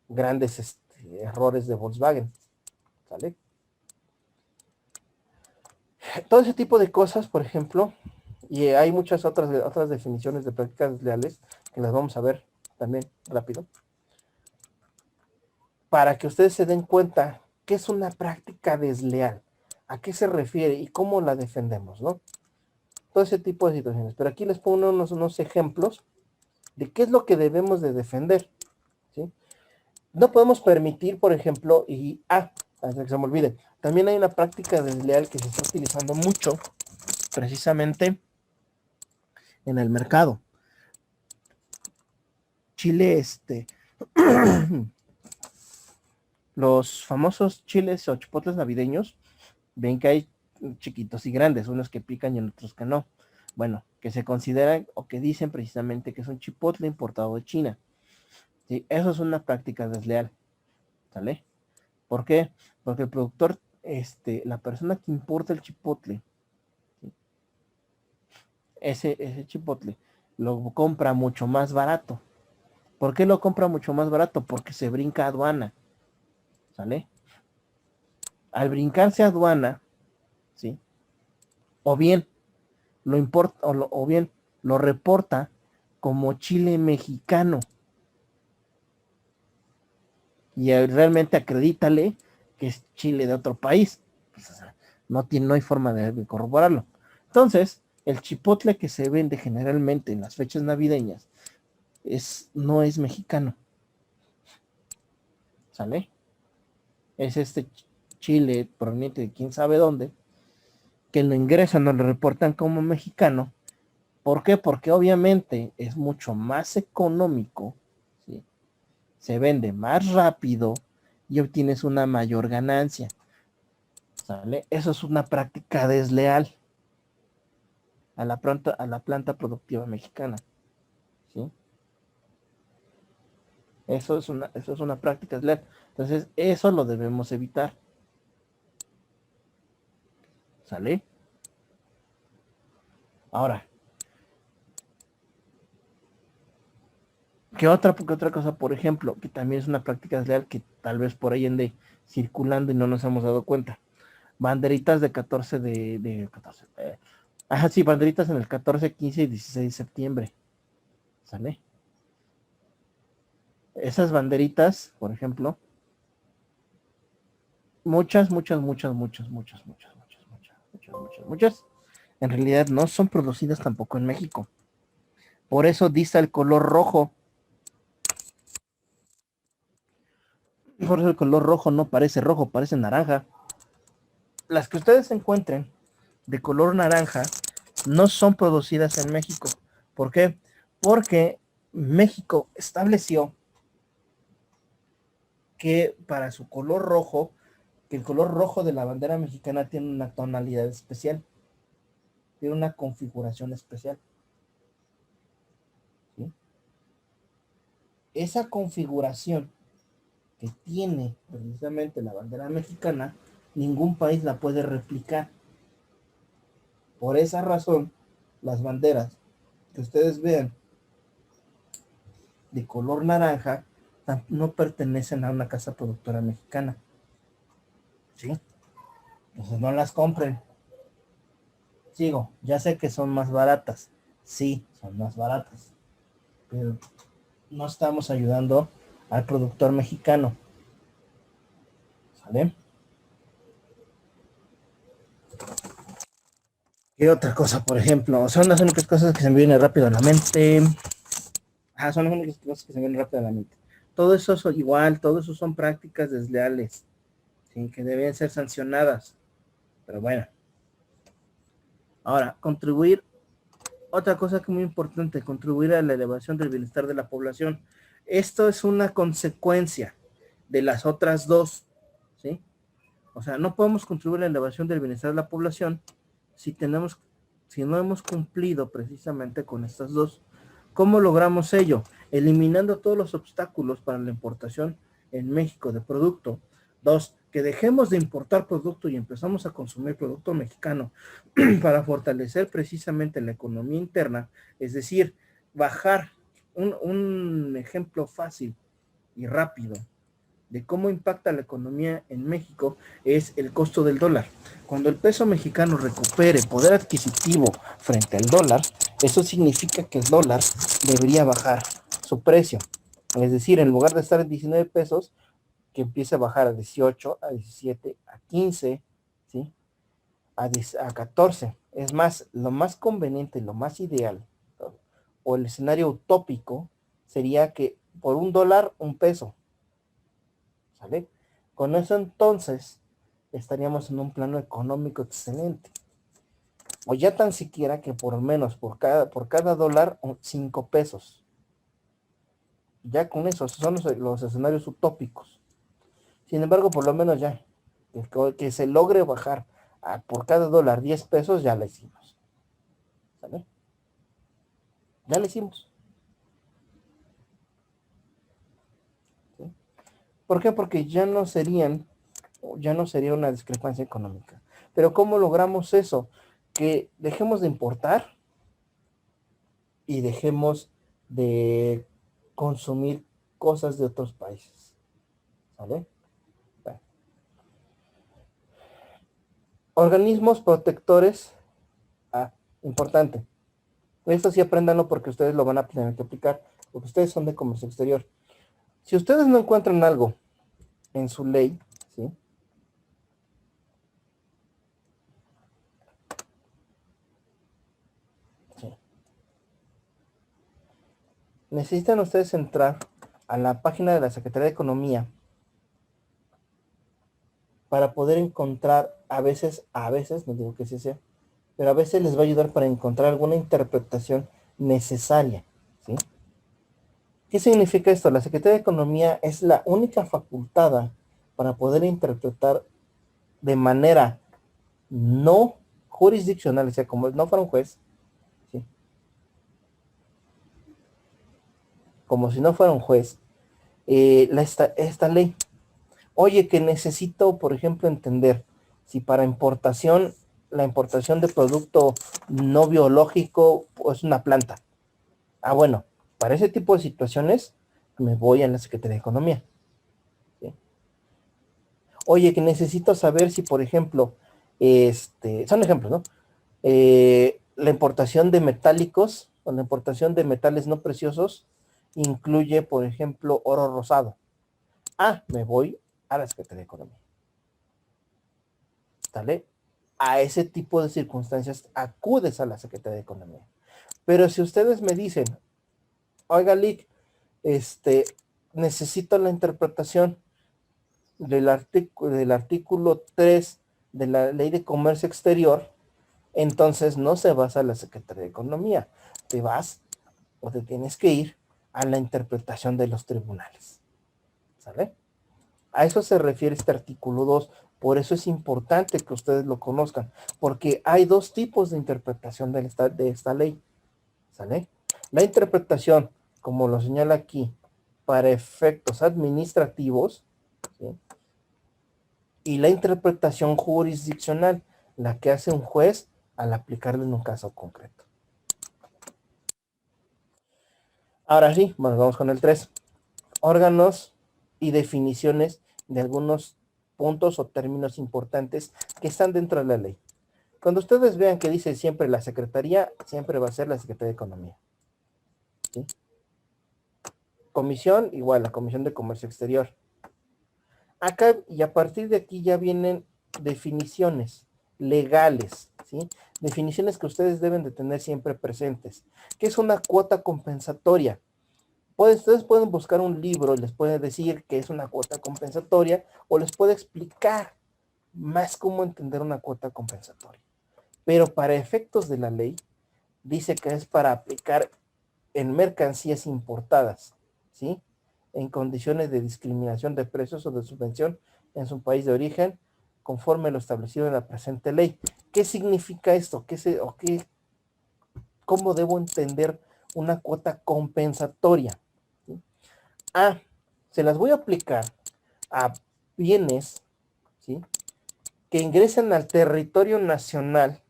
grandes errores de Volkswagen, ¿sale? Todo ese tipo de cosas, por ejemplo, y hay muchas otras definiciones de prácticas desleales que las vamos a ver también rápido, para que ustedes se den cuenta qué es una práctica desleal, a qué se refiere y cómo la defendemos, ¿no? Todo ese tipo de situaciones. Pero aquí les pongo unos ejemplos de qué es lo que debemos de defender, ¿sí? No podemos permitir, por ejemplo, antes que se me olvide, también hay una práctica desleal que se está utilizando mucho, precisamente en el mercado. Chile, los famosos chiles o chipotles navideños, ven que hay chiquitos y grandes, unos que pican y otros que no. Bueno, que se consideran o que dicen precisamente que es un chipotle importado de China. ¿Sí? Eso es una práctica desleal, ¿sale? ¿Por qué? Porque el productor, la persona que importa el chipotle, ¿sí? ese chipotle, lo compra mucho más barato. ¿Por qué lo compra mucho más barato? Porque se brinca aduana, ¿sale? Al brincarse aduana, ¿sí? O bien lo importa, o bien lo reporta como chile mexicano. Y realmente acredítale que es chile de otro país. Pues, o sea, no hay forma de corroborarlo. Entonces, el chipotle que se vende generalmente en las fechas navideñas, no es mexicano, ¿sale? Es este chile proveniente de quién sabe dónde, que lo ingresan o lo reportan como mexicano. ¿Por qué? Porque obviamente es mucho más económico, ¿sí? Se vende más rápido y obtienes una mayor ganancia, ¿sale? Eso es una práctica desleal a la planta productiva mexicana, ¿sí? Eso es una práctica desleal. Entonces, eso lo debemos evitar, ¿sale? Ahora, qué otra cosa, por ejemplo, que también es una práctica desleal que tal vez por ahí ande circulando y no nos hemos dado cuenta? Banderitas de 14 de 14. Ajá, sí, banderitas en el 14, 15 y 16 de septiembre. ¿Sale? Esas banderitas, por ejemplo, muchas, en realidad no son producidas tampoco en México. Por eso dice el color rojo. Por eso el color rojo no parece rojo, parece naranja. Las que ustedes encuentren de color naranja no son producidas en México. ¿Por qué? Porque México estableció que para su color rojo, que el color rojo de la bandera mexicana tiene una tonalidad especial, tiene una configuración especial, ¿sí? Esa configuración que tiene precisamente la bandera mexicana, ningún país la puede replicar. Por esa razón, las banderas que ustedes vean de color naranja no pertenecen a una casa productora mexicana, ¿sí? Entonces no las compren. Sigo, ya sé que son más baratas, sí, son más baratas, pero no estamos ayudando al productor mexicano, ¿sale? ¿Qué otra cosa, por ejemplo? Son las únicas cosas que se me vienen rápido a la mente. Son las únicas cosas que se me vienen rápido a la mente. Todo eso es igual, todo eso son prácticas desleales, ¿sí? Que deben ser sancionadas. Pero bueno, ahora, contribuir, otra cosa que es muy importante, contribuir a la elevación del bienestar de la población. Esto es una consecuencia de las otras dos, ¿sí? O sea, no podemos contribuir a la elevación del bienestar de la población si si no hemos cumplido precisamente con estas dos. ¿Cómo logramos ello? Eliminando todos los obstáculos para la importación en México de producto. Dos, que dejemos de importar producto y empezamos a consumir producto mexicano para fortalecer precisamente la economía interna, es decir, bajar un ejemplo fácil y rápido de cómo impacta la economía en México es el costo del dólar. Cuando el peso mexicano recupere poder adquisitivo frente al dólar, eso significa que el dólar debería bajar su precio. Es decir, en lugar de estar en 19 pesos, que empiece a bajar a 18, a 17, a 15, ¿sí? A 14. Es más, lo más conveniente, lo más ideal, o el escenario utópico, sería que por un dólar, un peso. ¿Sale? Con eso entonces estaríamos en un plano económico excelente. O ya tan siquiera que por menos por cada dólar 5 pesos. Ya con eso son los escenarios utópicos. Sin embargo, por lo menos ya que se logre bajar por cada dólar 10 pesos, ya lo hicimos. ¿Sale? Ya lo hicimos. ¿Sí? ¿Por qué? Porque ya no sería una discrepancia económica. Pero ¿cómo logramos eso? Que dejemos de importar y dejemos de consumir cosas de otros países. ¿Vale? Bueno. Organismos protectores. Importante. Esto sí apréndanlo porque ustedes lo van a tener que aplicar, porque ustedes son de comercio exterior. Si ustedes no encuentran algo en su ley, ¿sí? Sí. necesitan ustedes entrar a la página de la Secretaría de Economía para poder encontrar a veces, no digo que sí sea, pero a veces les va a ayudar para encontrar alguna interpretación necesaria, ¿sí? ¿Qué significa esto? La Secretaría de Economía es la única facultada para poder interpretar de manera no jurisdiccional, o sea, como no fuera un juez, ¿sí? Como si no fuera un juez, esta ley. Oye, que necesito, por ejemplo, entender si para importación, la importación de producto no biológico es una planta. Ah, bueno, para ese tipo de situaciones me voy a la Secretaría de Economía. ¿Sí? Oye, que necesito saber si, por ejemplo, son ejemplos, ¿no? La importación de metálicos o la importación de metales no preciosos incluye, por ejemplo, oro rosado. Ah, me voy a la Secretaría de Economía. ¿Sale? A ese tipo de circunstancias acudes a la Secretaría de Economía. Pero si ustedes me dicen, oiga, Lick, necesito la interpretación del artículo 3 de la Ley de Comercio Exterior, entonces no se vas a la Secretaría de Economía, te vas o te tienes que ir a la interpretación de los tribunales. ¿Sale? A eso se refiere este artículo 2. Por eso es importante que ustedes lo conozcan, porque hay dos tipos de interpretación de esta ley. ¿Sale? La interpretación, como lo señala aquí, para efectos administrativos, ¿sí? Y la interpretación jurisdiccional, la que hace un juez al aplicarlo en un caso concreto. Ahora sí, bueno, vamos con el 3. Órganos y definiciones de algunos puntos o términos importantes que están dentro de la ley. Cuando ustedes vean que dice siempre la Secretaría, siempre va a ser la Secretaría de Economía. ¿Sí? Comisión, igual, la Comisión de Comercio Exterior. Acá y a partir de aquí ya vienen definiciones legales, ¿sí? Definiciones que ustedes deben de tener siempre presentes. ¿Qué es una cuota compensatoria? Ustedes pueden buscar un libro y les puede decir que es una cuota compensatoria o les puede explicar más cómo entender una cuota compensatoria. Pero para efectos de la ley, dice que es para aplicar en mercancías importadas, ¿sí? En condiciones de discriminación de precios o de subvención en su país de origen, conforme lo establecido en la presente ley. ¿Qué significa esto? ¿Cómo debo entender una cuota compensatoria? ¿Sí? Ah, se las voy a aplicar a bienes, ¿sí? Que ingresen al territorio nacional,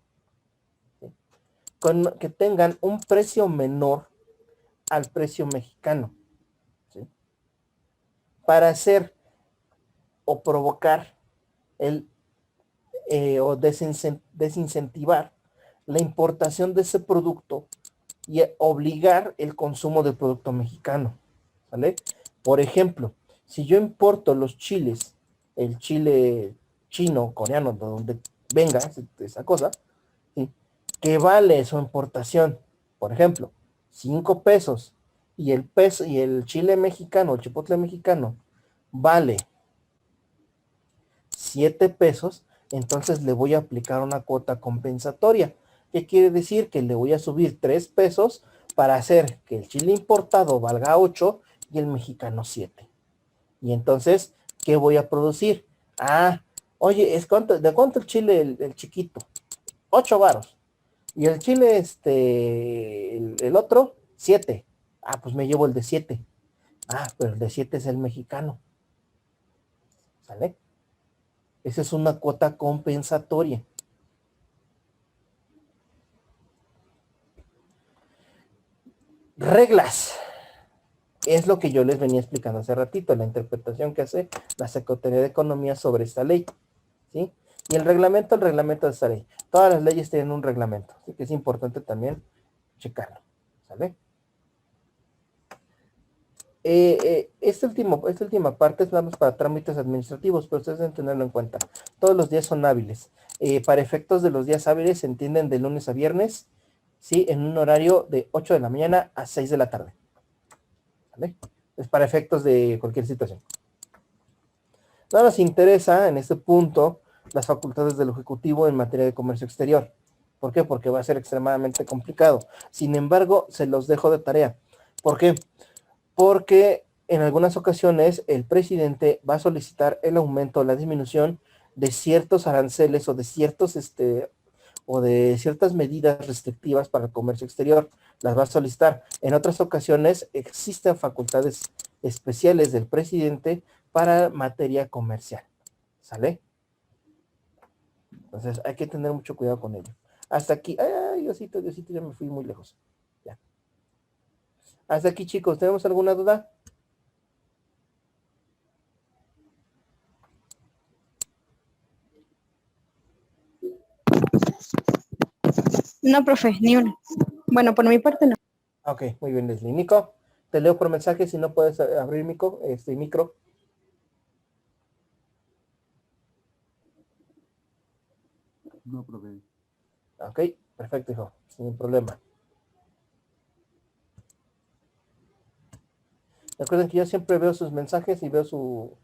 ¿sí? Que tengan un precio menor al precio mexicano, ¿sí? Para hacer o provocar o desincentivar la importación de ese producto y obligar el consumo del producto mexicano, ¿vale? Por ejemplo, si yo importo los chiles, el chile chino, coreano, de donde venga esa cosa, ¿sí? Que vale su importación, por ejemplo, 5 pesos, y el chile mexicano, el chipotle mexicano, vale 7 pesos, entonces le voy a aplicar una cuota compensatoria. ¿Qué quiere decir? Que le voy a subir 3 pesos para hacer que el chile importado valga 8 y el mexicano 7. Y entonces, ¿qué voy a producir? Ah, oye, ¿de cuánto el chile el chiquito? 8 varos. Y el chile, el otro, 7. Ah, pues me llevo el de 7. Ah, pero el de 7 es el mexicano. ¿Sale? Esa es una cuota compensatoria. Reglas. Es lo que yo les venía explicando hace ratito, la interpretación que hace la Secretaría de Economía sobre esta ley. ¿Sí? Y el reglamento de esta ley. Todas las leyes tienen un reglamento, así que es importante también checarlo. ¿Sale? Esta última parte es nada más para trámites administrativos, pero ustedes deben tenerlo en cuenta. Todos los días son hábiles. Para efectos de los días hábiles se entienden de lunes a viernes, ¿sí? En un horario de 8 de la mañana a 6 de la tarde. ¿vale? Es para efectos de cualquier situación. No nos interesa en este punto las facultades del Ejecutivo en materia de comercio exterior. ¿Por qué? Porque va a ser extremadamente complicado. Sin embargo, se los dejo de tarea. ¿Por qué? Porque en algunas ocasiones el presidente va a solicitar el aumento o la disminución de ciertos aranceles o de ciertas medidas restrictivas para el comercio exterior. Las va a solicitar. En otras ocasiones existen facultades especiales del presidente para materia comercial. ¿Sale? Entonces hay que tener mucho cuidado con ello. Hasta aquí. Ay, Diosito, ya me fui muy lejos. Ya. Hasta aquí, chicos. ¿Tenemos alguna duda? No, profe, ni una. Bueno, por mi parte no. Ok, muy bien, Leslie. Nico, te leo por mensaje si no puedes abrir micro. No, profe. Ok, perfecto, hijo. Sin problema. Recuerden que yo siempre veo sus mensajes y veo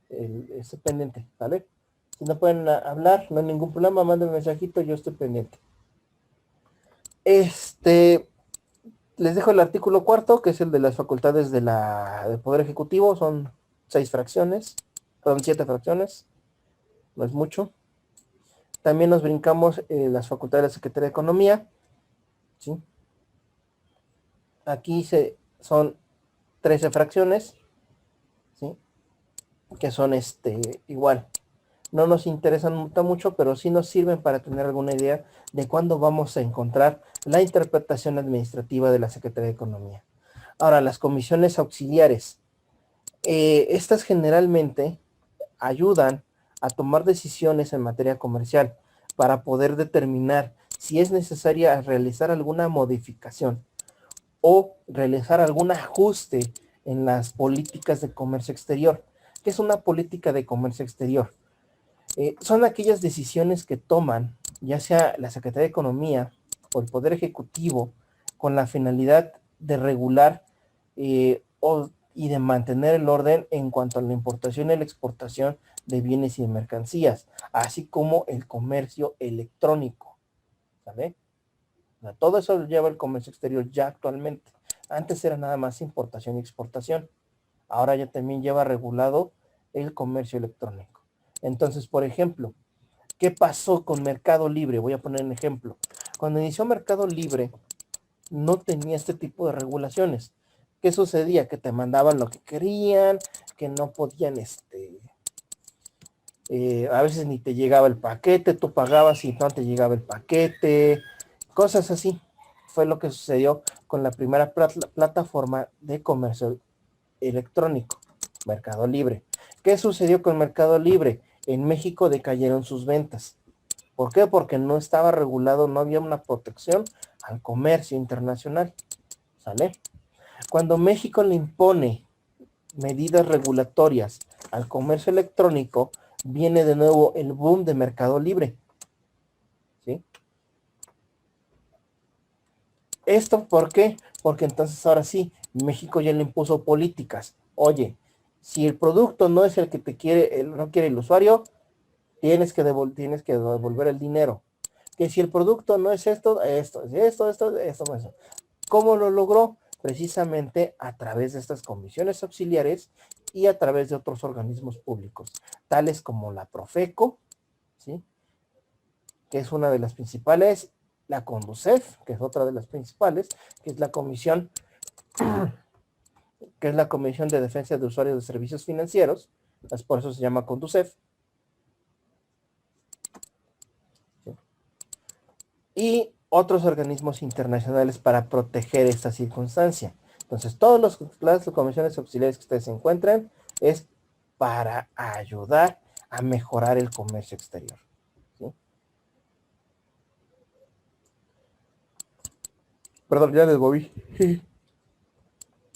este pendiente, ¿vale? Si no pueden hablar, no hay ningún problema, manden un mensajito, yo estoy pendiente. Les dejo el artículo 4, que es el de las facultades del Poder Ejecutivo. Son 7 fracciones. No es mucho. También nos brincamos las facultades de la Secretaría de Economía. ¿Sí? Aquí son 13 fracciones. ¿Sí? Que son igual. No nos interesan mucho, pero sí nos sirven para tener alguna idea de cuándo vamos a encontrar la interpretación administrativa de la Secretaría de Economía. Ahora, las comisiones auxiliares. Estas generalmente ayudan a tomar decisiones en materia comercial para poder determinar si es necesaria realizar alguna modificación o realizar algún ajuste en las políticas de comercio exterior. ¿Qué es una política de comercio exterior? Son aquellas decisiones que toman, ya sea la Secretaría de Economía o el Poder Ejecutivo, con la finalidad de regular y de mantener el orden en cuanto a la importación y la exportación de bienes y de mercancías, así como el comercio electrónico. ¿Sabe? O sea, todo eso lo lleva el comercio exterior ya actualmente. Antes era nada más importación y exportación. Ahora ya también lleva regulado el comercio electrónico. Entonces, por ejemplo, ¿qué pasó con Mercado Libre? Voy a poner un ejemplo. Cuando inició Mercado Libre, no tenía este tipo de regulaciones. ¿Qué sucedía? Que te mandaban lo que querían, que no podían, a veces ni te llegaba el paquete, tú pagabas y no te llegaba el paquete, cosas así. Fue lo que sucedió con la primera plataforma de comercio electrónico, Mercado Libre. ¿Qué sucedió con Mercado Libre? En México decayeron sus ventas. ¿Por qué? Porque no estaba regulado, no había una protección al comercio internacional. ¿Sale? Cuando México le impone medidas regulatorias al comercio electrónico, viene de nuevo el boom de Mercado Libre. ¿Sí? ¿Esto por qué? Porque entonces ahora sí, México ya le impuso políticas. Oye, si el producto no es el que no quiere el usuario, tienes que devolver el dinero. Que si el producto no es esto. ¿Cómo lo logró? Precisamente a través de estas comisiones auxiliares y a través de otros organismos públicos, tales como la Profeco, ¿sí? Que es una de las principales, la Conducef, que es otra de las principales, que es la Comisión de Defensa de Usuarios de Servicios Financieros, por eso se llama Conducef, ¿sí? Y otros organismos internacionales para proteger esta circunstancia. Entonces, todas las comisiones auxiliares que ustedes encuentran es para ayudar a mejorar el comercio exterior. ¿Sí? Perdón, ya les volví.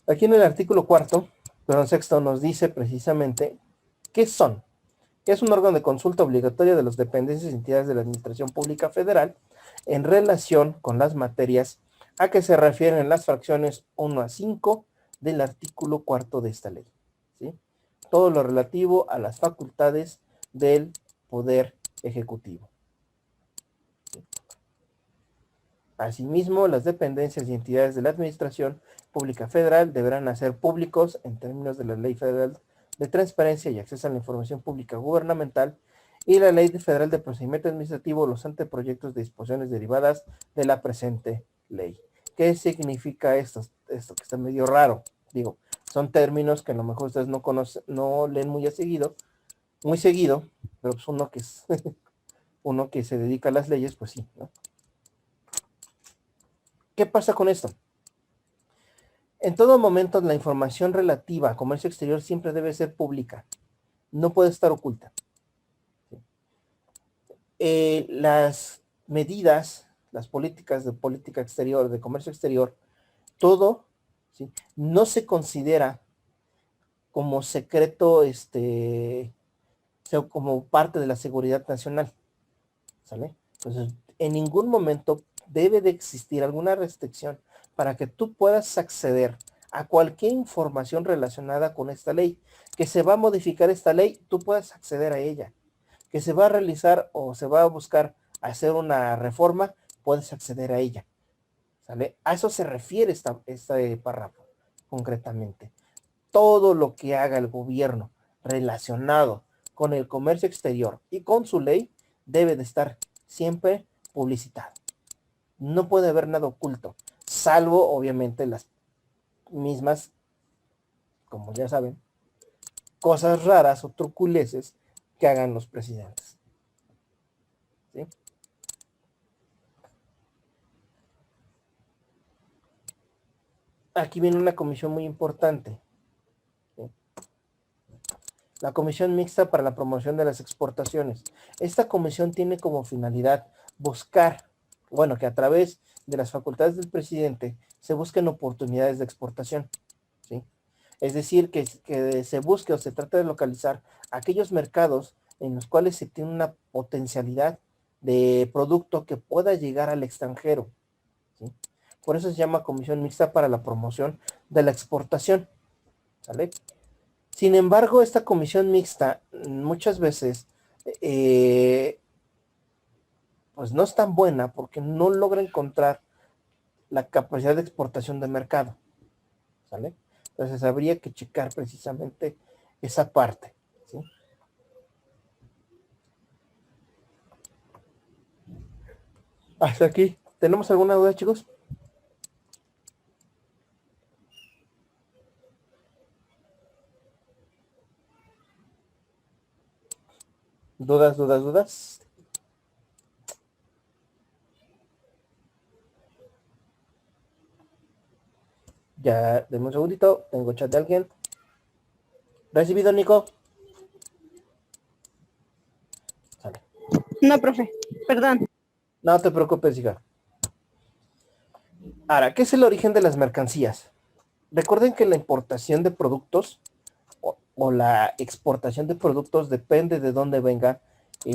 Aquí en el artículo 6 nos dice precisamente qué son. Es un órgano de consulta obligatoria de las dependencias y entidades de la Administración Pública Federal en relación con las materias a que se refieren las fracciones 1 a 5 del artículo 4 de esta ley, ¿sí? Todo lo relativo a las facultades del Poder Ejecutivo. Asimismo, las dependencias y entidades de la Administración Pública Federal deberán hacer públicos, en términos de la Ley Federal de Transparencia y Acceso a la Información Pública Gubernamental y la Ley Federal de Procedimiento Administrativo, los anteproyectos de disposiciones derivadas de la presente ley. ¿Qué significa esto? Esto que está medio raro. Digo, son términos que a lo mejor ustedes no conocen, no leen muy seguido, pero pues uno que es uno que se dedica a las leyes, pues sí, ¿no? ¿Qué pasa con esto? En todo momento la información relativa a comercio exterior siempre debe ser pública, no puede estar oculta. Las medidas, las políticas de política exterior, de comercio exterior, todo, ¿sí?, no se considera como secreto, como parte de la seguridad nacional, ¿sale? Entonces, en ningún momento debe de existir alguna restricción para que tú puedas acceder a cualquier información relacionada con esta ley. Que se va a modificar esta ley, tú puedas acceder a ella. Que se va a realizar o se va a buscar hacer una reforma, puedes acceder a ella, ¿sale? A eso se refiere este párrafo, concretamente. Todo lo que haga el gobierno relacionado con el comercio exterior y con su ley debe de estar siempre publicitado. No puede haber nada oculto, salvo obviamente las mismas, como ya saben, cosas raras o truculeces que hagan los presidentes, ¿sí? Aquí viene una comisión muy importante, ¿sí? La Comisión Mixta para la Promoción de las Exportaciones. Esta comisión tiene como finalidad buscar, bueno, que a través de las facultades del presidente se busquen oportunidades de exportación, ¿sí? Es decir, que se busque o se trate de localizar aquellos mercados en los cuales se tiene una potencialidad de producto que pueda llegar al extranjero, ¿sí? Por eso se llama Comisión Mixta para la Promoción de la Exportación, ¿sale? Sin embargo, esta comisión mixta muchas veces pues no es tan buena porque no logra encontrar la capacidad de exportación de mercado, ¿sale? Entonces habría que checar precisamente esa parte, ¿sí? Hasta aquí. ¿Tenemos alguna duda, chicos? ¿Dudas? Ya, denme un segundito. Tengo chat de alguien. ¿Recibido, Nico? Sale. No, profe. Perdón. No te preocupes, hija. Ahora, ¿qué es el origen de las mercancías? Recuerden que la importación de productos o la exportación de productos depende de dónde venga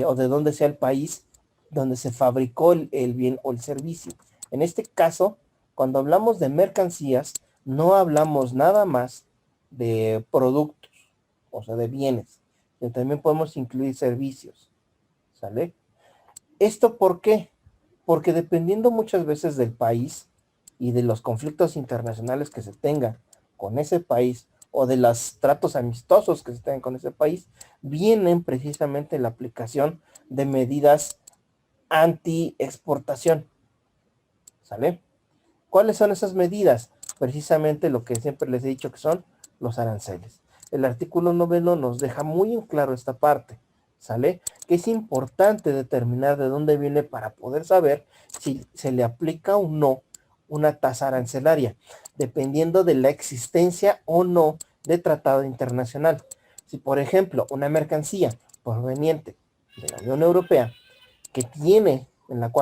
o de dónde sea el país donde se fabricó el bien o el servicio. En este caso, cuando hablamos de mercancías, no hablamos nada más de productos, o sea, de bienes. También podemos incluir servicios, ¿sale? ¿Esto por qué? Porque dependiendo muchas veces del país y de los conflictos internacionales que se tengan con ese país o de los tratos amistosos que se tengan con ese país, vienen precisamente la aplicación de medidas anti-exportación, ¿sale? ¿Cuáles son esas medidas? Precisamente lo que siempre les he dicho que son los aranceles. El artículo 9 nos deja muy en claro esta parte, ¿sale? Que es importante determinar de dónde viene para poder saber si se le aplica o no una tasa arancelaria, dependiendo de la existencia o no de tratado internacional. Si, por ejemplo, una mercancía proveniente de la Unión Europea que tiene,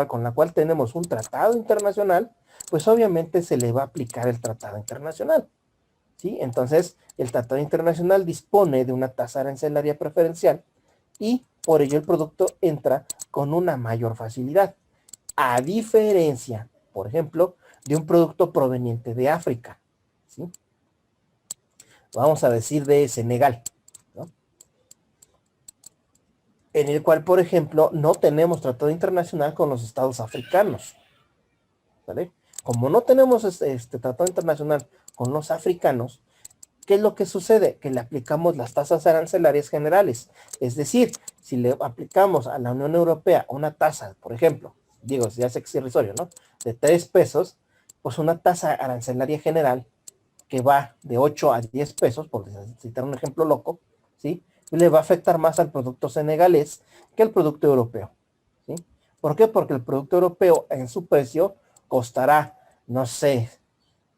con la cual tenemos un tratado internacional, pues obviamente se le va a aplicar el tratado internacional, ¿sí? Entonces, el tratado internacional dispone de una tasa arancelaria preferencial y por ello el producto entra con una mayor facilidad. A diferencia, por ejemplo, de un producto proveniente de África, ¿sí? vamos a decir de Senegal, ¿no? En el cual, por ejemplo, no tenemos tratado internacional con los estados africanos, ¿vale? Como no tenemos este tratado internacional con los africanos, ¿qué es lo que sucede? Que le aplicamos las tasas arancelarias generales. Es decir, si le aplicamos a la Unión Europea una tasa, por ejemplo, digo, ya sé que es irrisorio, ¿no? De 3 pesos, pues una tasa arancelaria general que va de 8 a 10 pesos, por citar un ejemplo loco, ¿sí? Le va a afectar más al producto senegalés que al producto europeo, ¿sí? ¿Por qué? Porque el producto europeo en su precio costará, no sé,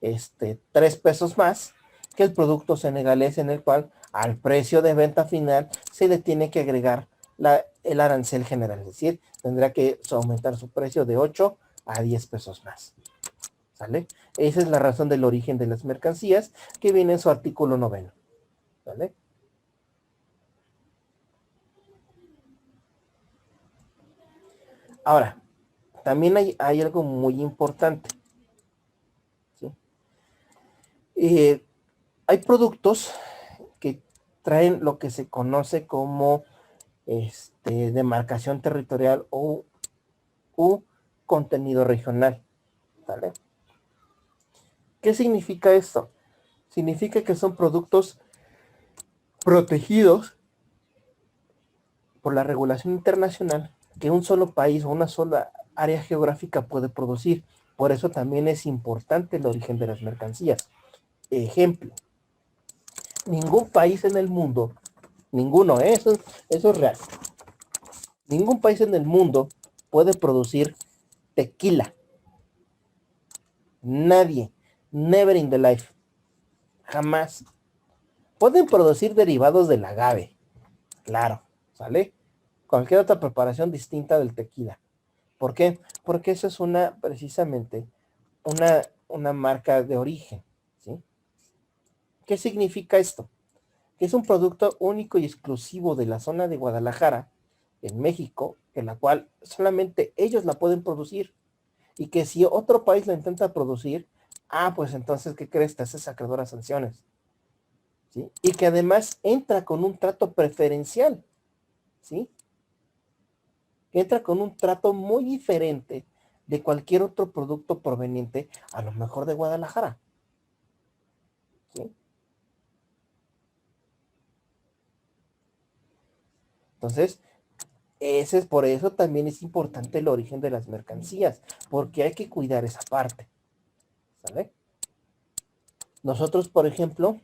3 pesos más que el producto senegalés, en el cual al precio de venta final se le tiene que agregar el arancel general, es decir, tendrá que aumentar su precio de 8 a 10 pesos más, ¿sale? Esa es la razón del origen de las mercancías que viene en su artículo 9, ¿vale? Ahora, también hay algo muy importante, ¿sí? Hay productos que traen lo que se conoce como demarcación territorial o contenido regional, ¿vale? ¿Qué significa esto? Significa que son productos protegidos por la regulación internacional que un solo país o una sola área geográfica puede producir. Por eso también es importante el origen de las mercancías. Ejemplo, ningún país en el mundo, ninguno, eso es real, ningún país en el mundo puede producir tequila. Nadie, never in the life, jamás. Pueden producir derivados del agave, claro, ¿sale? Cualquier otra preparación distinta del tequila. ¿Por qué? Porque eso es precisamente, una marca de origen, ¿sí? ¿Qué significa esto? Que es un producto único y exclusivo de la zona de Guadalajara, en México, en la cual solamente ellos la pueden producir, y que si otro país la intenta producir, pues entonces, ¿qué crees? Te haces acreedor a sanciones, ¿sí? Y que además entra con un trato preferencial, ¿sí? Entra con un trato muy diferente de cualquier otro producto proveniente, a lo mejor de Guadalajara, ¿sí? Entonces, por eso también es importante el origen de las mercancías, porque hay que cuidar esa parte, ¿sale? Nosotros, por ejemplo,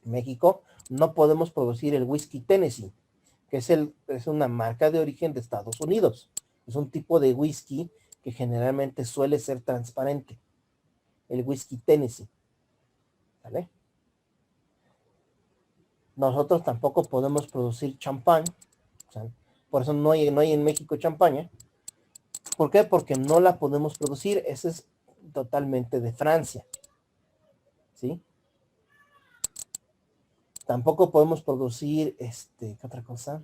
en México, no podemos producir el whisky Tennessee, que es una marca de origen de Estados Unidos. Es un tipo de whisky que generalmente suele ser transparente, el whisky Tennessee, ¿vale? Nosotros tampoco podemos producir champán, o sea, por eso no hay en México champaña. ¿Por qué? Porque no la podemos producir, esa es totalmente de Francia, ¿sí? Tampoco podemos producir, ¿qué otra cosa?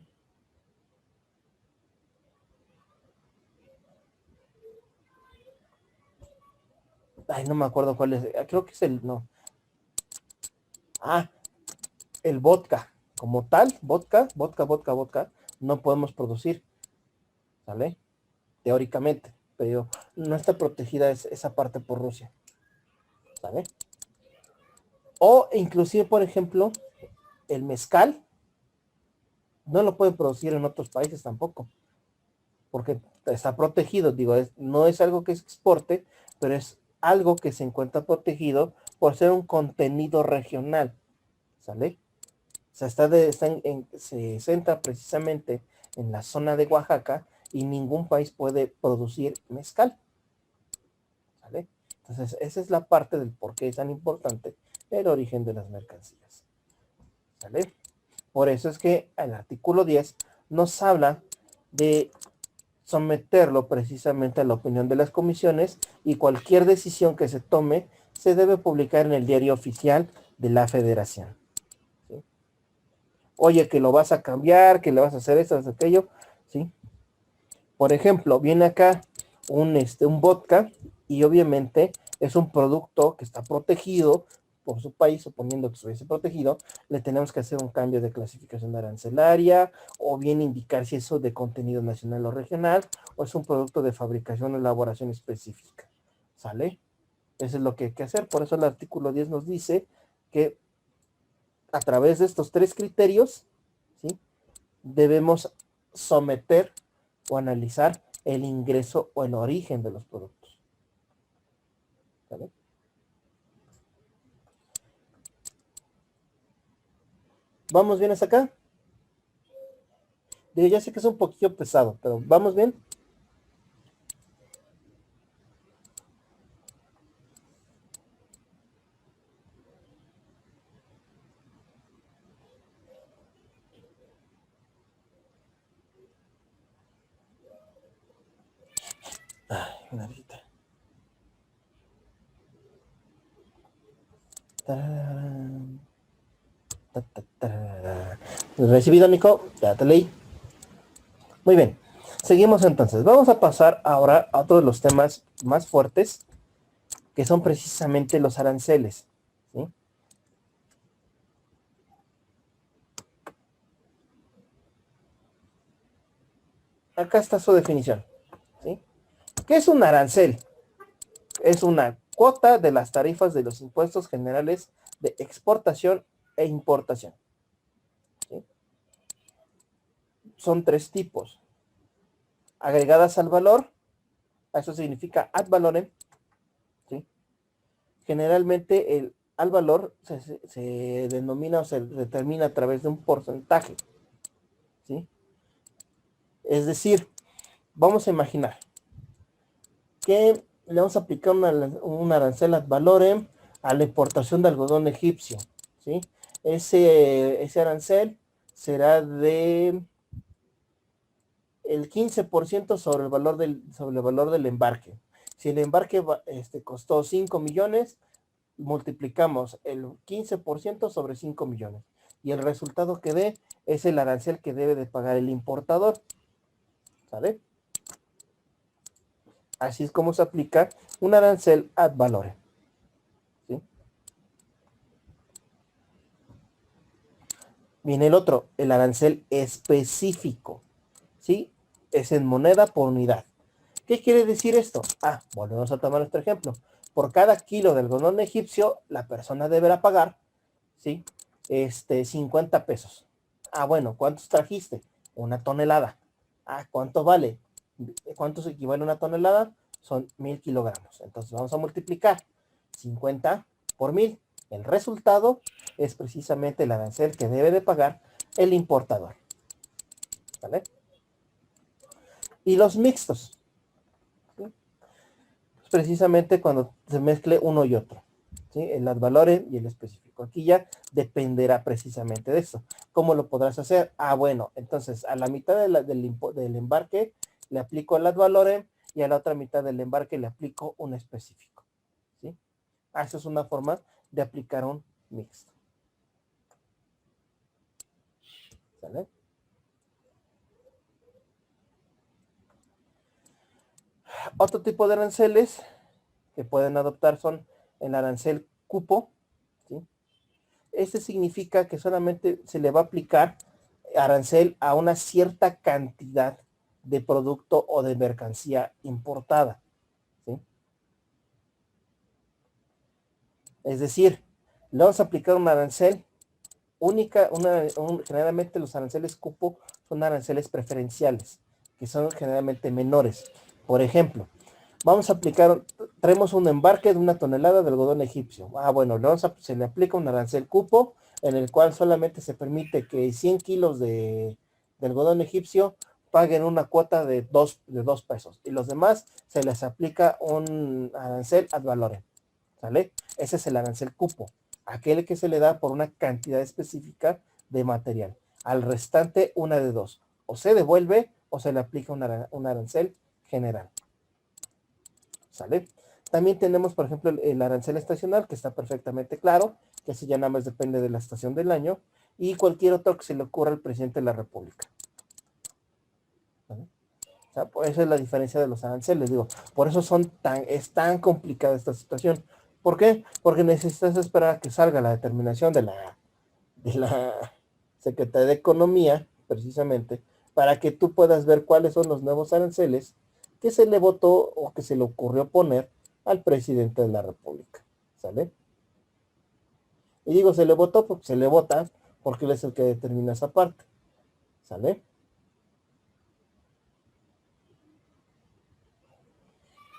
Ay, no me acuerdo cuál es, creo que es no. El vodka, como tal, vodka, no podemos producir, ¿sale? Teóricamente, pero no está protegida esa parte por Rusia, ¿sale? O inclusive, por ejemplo, el mezcal, no lo pueden producir en otros países tampoco, porque está protegido, digo, no es algo que se exporte, pero es algo que se encuentra protegido por ser un contenido regional, ¿sale? O sea, se centra precisamente en la zona de Oaxaca y ningún país puede producir mezcal, ¿sale? Entonces, esa es la parte del por qué es tan importante el origen de las mercancías, ¿sale? Por eso es que el artículo 10 nos habla de someterlo precisamente a la opinión de las comisiones, y cualquier decisión que se tome se debe publicar en el diario oficial de la Federación, ¿sí? Oye, que lo vas a cambiar, que le vas a hacer esto, aquello, ¿sí? Por ejemplo, viene acá un vodka, y obviamente es un producto que está protegido por su país, suponiendo que estuviese protegido, le tenemos que hacer un cambio de clasificación arancelaria, o bien indicar si eso de contenido nacional o regional, o es un producto de fabricación o elaboración específica. ¿Sale? Eso es lo que hay que hacer. Por eso el artículo 10 nos dice que a través de estos 3 criterios, ¿sí?, debemos someter o analizar el ingreso o el origen de los productos. ¿Vale? ¿Vamos bien hasta acá? Digo, ya sé que es un poquito pesado, pero ¿vamos bien? Ay, una horita. Tararán. Ta, ta, tararán. Recibido, Nico. Ya te leí. Muy bien. Seguimos entonces. Vamos a pasar ahora a otro de los temas más fuertes, que son precisamente los aranceles. ¿Sí? Acá está su definición. ¿Sí? ¿Qué es un arancel? Es una cuota de las tarifas de los impuestos generales de exportación e importación. ¿Sí? Son 3 tipos. Agregadas al valor, eso significa ad valorem. ¿Sí? Generalmente el al valor se denomina o se determina a través de un porcentaje. ¿Sí? Es decir, vamos a imaginar que le vamos a aplicar un arancel ad valorem a la importación de algodón egipcio. ¿Sí? Ese arancel será de el 15% sobre el valor del embarque. Si el embarque costó 5 millones, multiplicamos el 15% sobre 5 millones. Y el resultado que dé es el arancel que debe de pagar el importador. ¿Sabe? Así es como se aplica un arancel ad valorem. ¿Sí? Viene el otro, el arancel específico. ¿Sí? Es en moneda por unidad. ¿Qué quiere decir esto? Volvemos a tomar nuestro ejemplo. Por cada kilo de algodón egipcio, la persona deberá pagar, ¿sí?, 50 pesos. Bueno, ¿cuántos trajiste? Una tonelada. ¿Cuánto vale? ¿Cuánto se equivale a una tonelada? Son 1000 kilogramos. Entonces vamos a multiplicar 50 por 1000. El resultado es precisamente el arancel que debe de pagar el importador. ¿Vale? Y los mixtos. Precisamente cuando se mezcle uno y otro, ¿sí? El ad valorem y el específico. Aquí ya dependerá precisamente de eso. ¿Cómo lo podrás hacer? Bueno, entonces a la mitad del embarque le aplico el ad valorem y a la otra mitad del embarque le aplico un específico. ¿Sí? Esa es una forma de aplicar un mixto. ¿Sale? Otro tipo de aranceles que pueden adoptar son el arancel cupo. ¿Sí? Este significa que solamente se le va a aplicar arancel a una cierta cantidad de producto o de mercancía importada. ¿Sí? Es decir, le vamos a aplicar un arancel única, generalmente los aranceles cupo son aranceles preferenciales, que son generalmente menores. Por ejemplo, traemos un embarque de 1 tonelada de algodón egipcio. Bueno, se le aplica un arancel cupo en el cual solamente se permite que 100 kilos de algodón egipcio paguen una cuota de 2 pesos. Y los demás se les aplica un arancel ad valorem. ¿Sale? Ese es el arancel cupo. Aquel que se le da por una cantidad específica de material. Al restante, una de dos. O se devuelve o se le aplica un arancel general. ¿Sale? También tenemos, por ejemplo, el arancel estacional, que está perfectamente claro, que ese ya nada más depende de la estación del año, y cualquier otro que se le ocurra al presidente de la República. ¿Sale? O sea, esa es la diferencia de los aranceles, digo. Por eso es tan complicada esta situación, ¿Por qué? Porque necesitas esperar a que salga la determinación de la Secretaría de Economía, precisamente, para que tú puedas ver cuáles son los nuevos aranceles que se le votó o que se le ocurrió poner al presidente de la República. ¿Sale? Y digo, se le votó porque se le vota, porque él es el que determina esa parte. ¿Sale?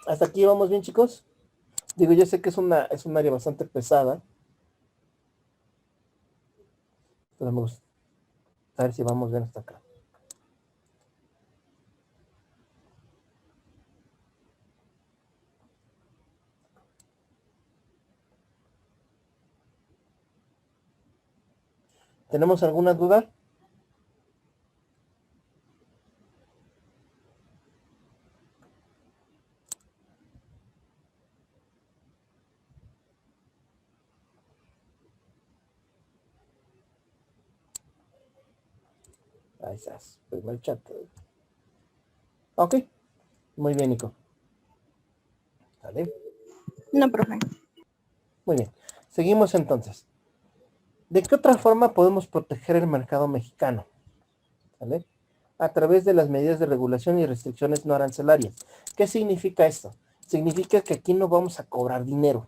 ¿Hasta aquí vamos bien, chicos? Digo, yo sé que es un área bastante pesada, pero me gusta ver si vamos bien hasta acá. ¿Tenemos alguna duda? Ahí estás, primer chat. Ok, muy bien, Nico. ¿Vale? No, profe. Muy bien. Seguimos entonces. ¿De qué otra forma podemos proteger el mercado mexicano? ¿Vale? A través de las medidas de regulación y restricciones no arancelarias. ¿Qué significa esto? Significa que aquí no vamos a cobrar dinero,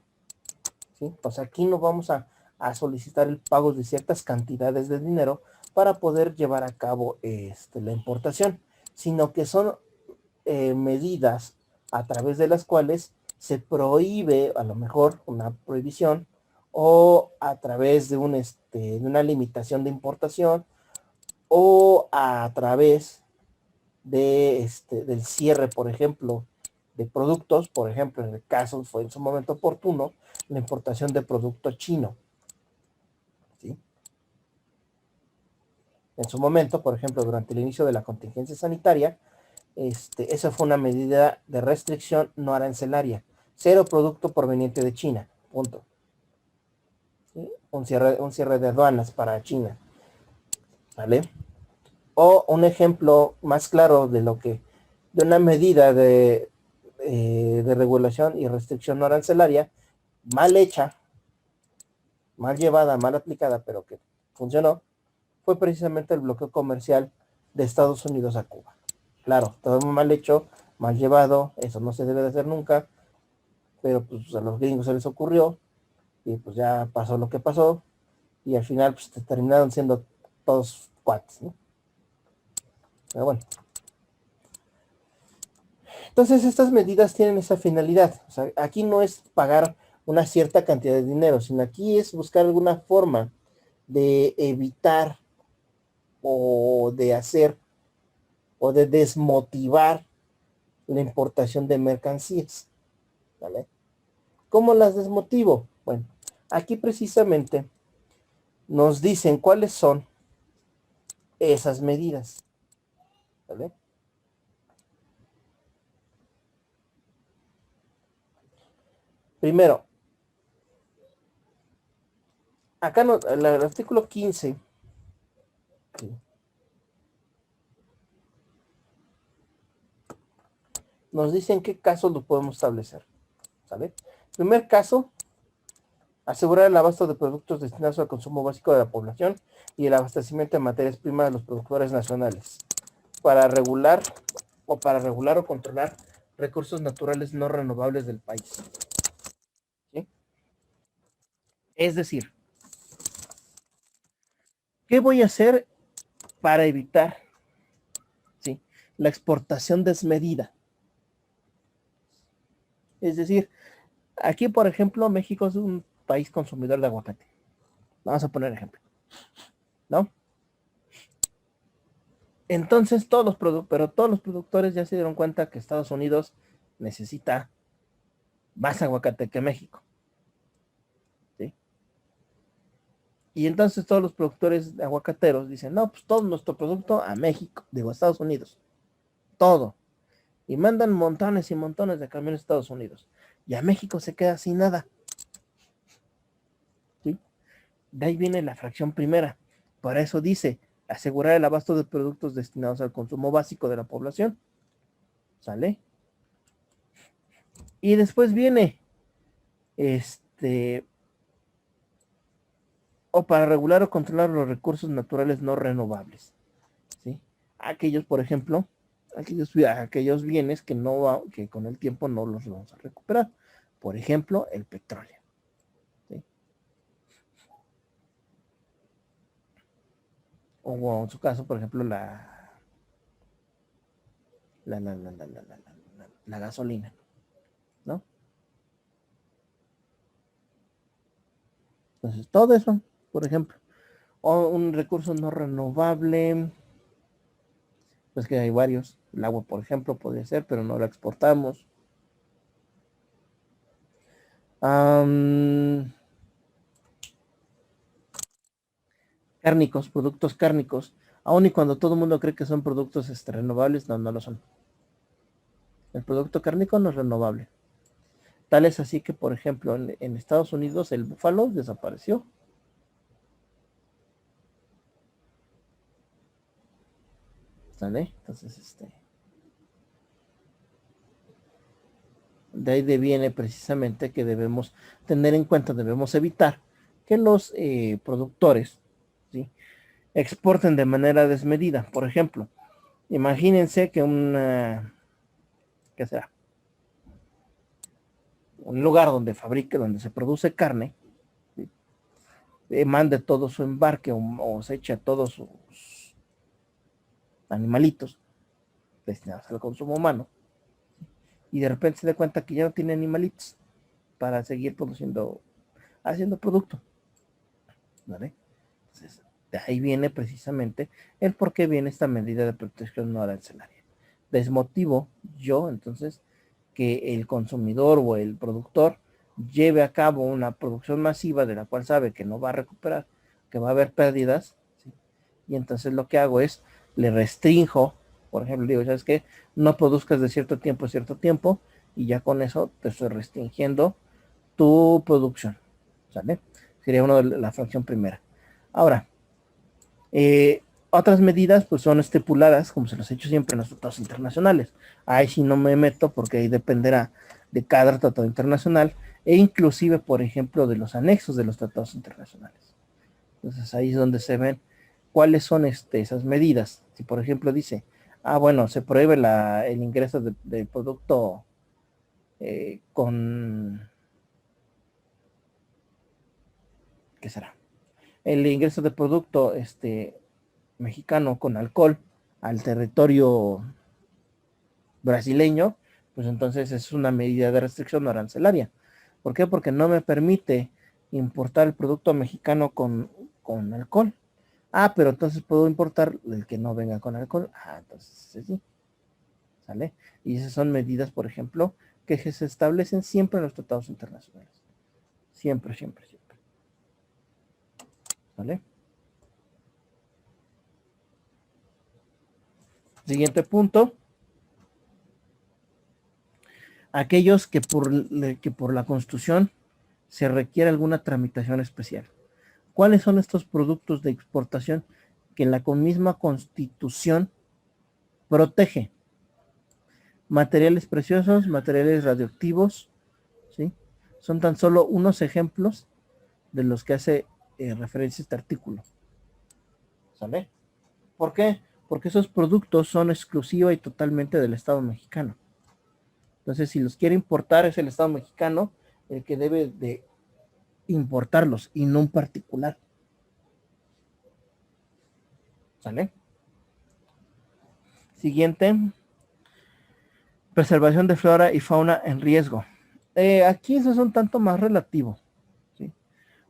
¿sí? O sea, aquí no vamos a solicitar el pago de ciertas cantidades de dinero para poder llevar a cabo la importación, sino que son medidas a través de las cuales se prohíbe a lo mejor una prohibición o a través de de una limitación de importación o a través del cierre, por ejemplo, de productos. Por ejemplo, en el caso fue en su momento oportuno la importación de producto chino, ¿sí? En su momento, por ejemplo, durante el inicio de la contingencia sanitaria, esa fue una medida de restricción no arancelaria. Cero producto proveniente de China. Punto. ¿Sí? Un cierre de aduanas para China. ¿Vale? O un ejemplo más claro de una medida de regulación y restricción no arancelaria, mal hecha, mal llevada, mal aplicada, pero que funcionó, fue precisamente el bloqueo comercial de Estados Unidos a Cuba. Claro, todo mal hecho, mal llevado, eso no se debe de hacer nunca, pero pues a los gringos se les ocurrió y pues ya pasó lo que pasó y al final pues terminaron siendo todos cuates, ¿no? Pero bueno. Entonces estas medidas tienen esa finalidad. O sea, aquí no es pagar una cierta cantidad de dinero, sino aquí es buscar alguna forma de evitar o de hacer o de desmotivar la importación de mercancías. ¿Vale? ¿Cómo las desmotivo? Bueno, aquí precisamente nos dicen cuáles son esas medidas. ¿Vale? Primero, acá no, el artículo 15, ¿sí? Nos dicen qué casos lo podemos establecer. ¿Sale? Primer caso, asegurar el abasto de productos destinados al consumo básico de la población y el abastecimiento de materias primas de los productores nacionales para regular o controlar recursos naturales no renovables del país. ¿Sí? Es decir, ¿qué voy a hacer para evitar, ¿sí?, la exportación desmedida? Es decir, aquí, por ejemplo, México es un país consumidor de aguacate. Vamos a poner ejemplo, ¿no? Entonces, pero todos los productores ya se dieron cuenta que Estados Unidos necesita más aguacate que México, ¿sí? Y entonces todos los productores aguacateros dicen, no, pues todo nuestro producto a México, digo, a Estados Unidos, todo. Y mandan montones y montones de camiones a Estados Unidos. Y a México se queda sin nada, ¿sí? De ahí viene la fracción primera. Por eso dice, asegurar el abasto de productos destinados al consumo básico de la población. ¿Sale? Y después viene, O para regular o controlar los recursos naturales no renovables, ¿sí? Aquellos, por ejemplo, aquellos bienes que con el tiempo no los vamos a recuperar. Por ejemplo, el petróleo, ¿sí? O en su caso, por ejemplo, la gasolina, ¿no? Entonces, todo eso, por ejemplo, o un recurso no renovable, pues que hay varios. El agua, por ejemplo, podría ser, pero no la exportamos. Cárnicos, productos cárnicos, aun y cuando todo el mundo cree que son productos renovables, no, no lo son. El producto cárnico no es renovable. Tal es así que, por ejemplo, en Estados Unidos el búfalo desapareció. ¿Sale? Entonces, de ahí viene precisamente que debemos tener en cuenta, debemos evitar que los productores, ¿sí?, exporten de manera desmedida. Por ejemplo, imagínense que ¿qué será? Un lugar donde se produce carne, ¿sí?, mande todo su embarque o se eche a todos sus animalitos destinados al consumo humano, y de repente se da cuenta que ya no tiene animalitos para seguir haciendo producto, ¿vale? Entonces, de ahí viene precisamente el por qué viene esta medida de protección no arancelaria. Desmotivo yo, entonces, que el consumidor o el productor lleve a cabo una producción masiva de la cual sabe que no va a recuperar, que va a haber pérdidas, ¿sí? Y entonces lo que hago es, le restrinjo, por ejemplo, digo, ¿sabes qué? No produzcas de cierto tiempo a cierto tiempo, y ya con eso te estoy restringiendo tu producción, ¿sale? Sería una de la fracción primera. Ahora, otras medidas pues son estipuladas, como se los he hecho siempre, en los tratados internacionales. Ahí sí no me meto porque ahí dependerá de cada tratado internacional e inclusive, por ejemplo, de los anexos de los tratados internacionales. Entonces ahí es donde se ven cuáles son esas medidas. Si por ejemplo dice, bueno, se prohíbe el ingreso de producto con, ¿qué será? El ingreso de producto mexicano con alcohol al territorio brasileño, pues entonces es una medida de restricción arancelaria. ¿Por qué? Porque no me permite importar el producto mexicano con alcohol. Pero entonces puedo importar el que no venga con alcohol. Entonces sí, ¿sale? Y esas son medidas, por ejemplo, que se establecen siempre en los tratados internacionales. Siempre, siempre, siempre. ¿Vale? Siguiente punto. Aquellos que por la Constitución se requiere alguna tramitación especial. ¿Cuáles son estos productos de exportación que la misma Constitución protege? Materiales preciosos, materiales radioactivos, ¿sí? Son tan solo unos ejemplos de los que hace referencia este artículo. ¿Sale? ¿Por qué? Porque esos productos son exclusiva y totalmente del Estado mexicano. Entonces, si los quiere importar, es el Estado mexicano el que debe de importarlos y no un particular. ¿Sale? Siguiente. Preservación de flora y fauna en riesgo. Aquí eso es un tanto más relativo, ¿sí?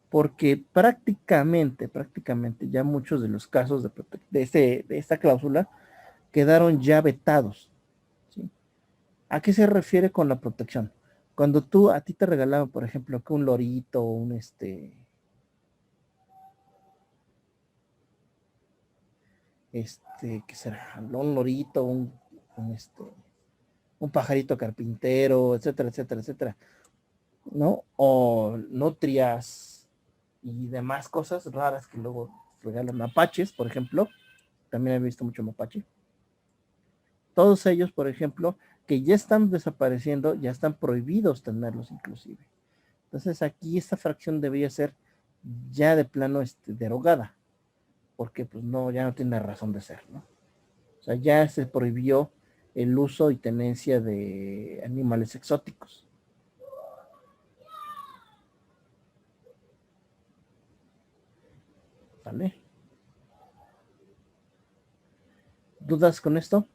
Porque prácticamente ya muchos de los casos de esta cláusula quedaron ya vetados, ¿sí? ¿A qué se refiere con la protección? Cuando a ti te regalaban, por ejemplo, que un lorito, ¿qué será? Un lorito, un pajarito carpintero, etcétera, etcétera, etcétera, ¿no? O nutrias y demás cosas raras que luego regalan, mapaches, por ejemplo. También he visto mucho mapache. Todos ellos, por ejemplo, que ya están desapareciendo, ya están prohibidos tenerlos inclusive. Entonces aquí esta fracción debería ser ya de plano derogada, porque pues no, ya no tiene razón de ser, ¿no? O sea, ya se prohibió el uso y tenencia de animales exóticos. ¿Vale? ¿Dudas con esto?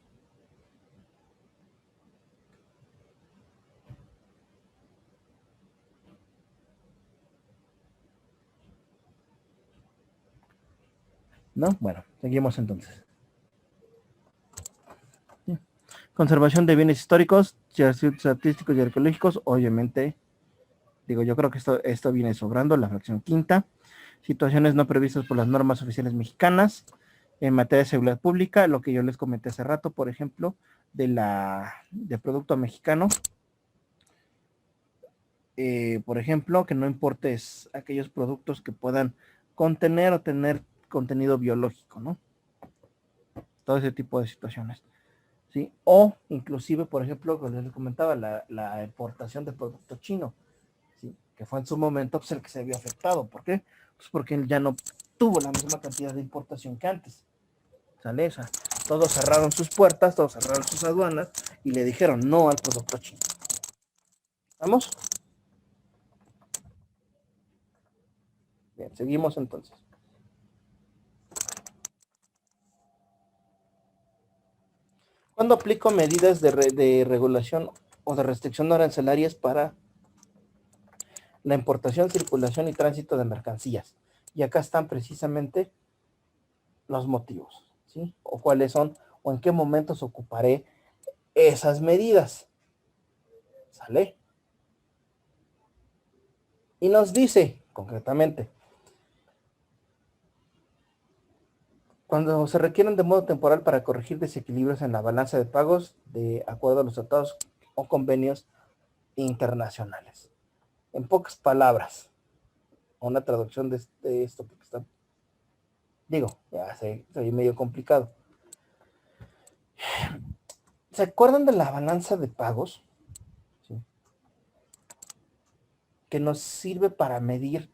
¿No? Bueno, seguimos entonces. Conservación de bienes históricos, artísticos y arqueológicos, obviamente, digo, yo creo que esto viene sobrando, la fracción quinta. Situaciones no previstas por las normas oficiales mexicanas en materia de seguridad pública, lo que yo les comenté hace rato, por ejemplo, de producto mexicano. Por ejemplo, que no importes aquellos productos que puedan contener o tener contenido biológico, ¿no? Todo ese tipo de situaciones. ¿Sí? O inclusive, por ejemplo, como les comentaba, la importación de producto chino, ¿sí? Que fue en su momento pues, el que se vio afectado. ¿Por qué? Pues porque él ya no tuvo la misma cantidad de importación que antes. ¿Sale? O sea, todos cerraron sus puertas, todos cerraron sus aduanas y le dijeron no al producto chino. ¿Vamos? Bien, seguimos entonces. ¿Cuándo aplico medidas de regulación o de restricción arancelarias para la importación, circulación y tránsito de mercancías? Y acá están precisamente los motivos, ¿sí? O cuáles son, o en qué momentos ocuparé esas medidas. ¿Sale? Y nos dice, concretamente, cuando se requieren de modo temporal para corregir desequilibrios en la balanza de pagos de acuerdo a los tratados o convenios internacionales. En pocas palabras, una traducción de esto, porque está, digo, ya se oye medio complicado. ¿Se acuerdan de la balanza de pagos? ¿Sí? Que nos sirve para medir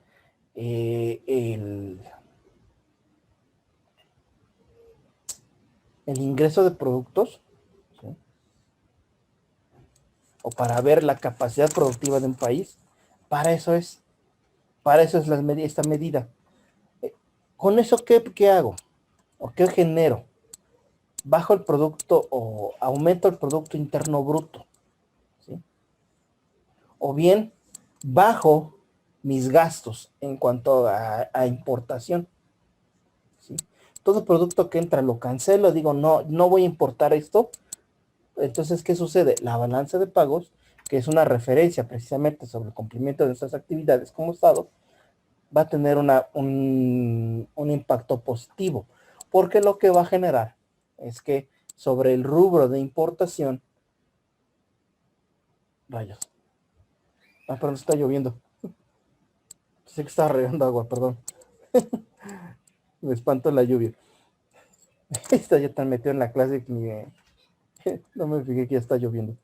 el ingreso de productos, ¿sí? O para ver la capacidad productiva de un país. Para eso es esta medida. ¿Con eso qué hago? ¿O qué genero? Bajo el producto o aumento el Producto Interno Bruto, ¿sí? O bien bajo mis gastos en cuanto a importación, ¿sí? Todo producto que entra lo cancelo, digo, no voy a importar esto. Entonces, ¿qué sucede? La balanza de pagos, que es una referencia precisamente sobre el cumplimiento de nuestras actividades como Estado, va a tener un impacto positivo, porque lo que va a generar es que sobre el rubro de importación, rayos, perdón, está lloviendo, sé que está regando agua, perdón, me espanto la lluvia, está ya tan metido en la clase que no me fijé que ya está lloviendo.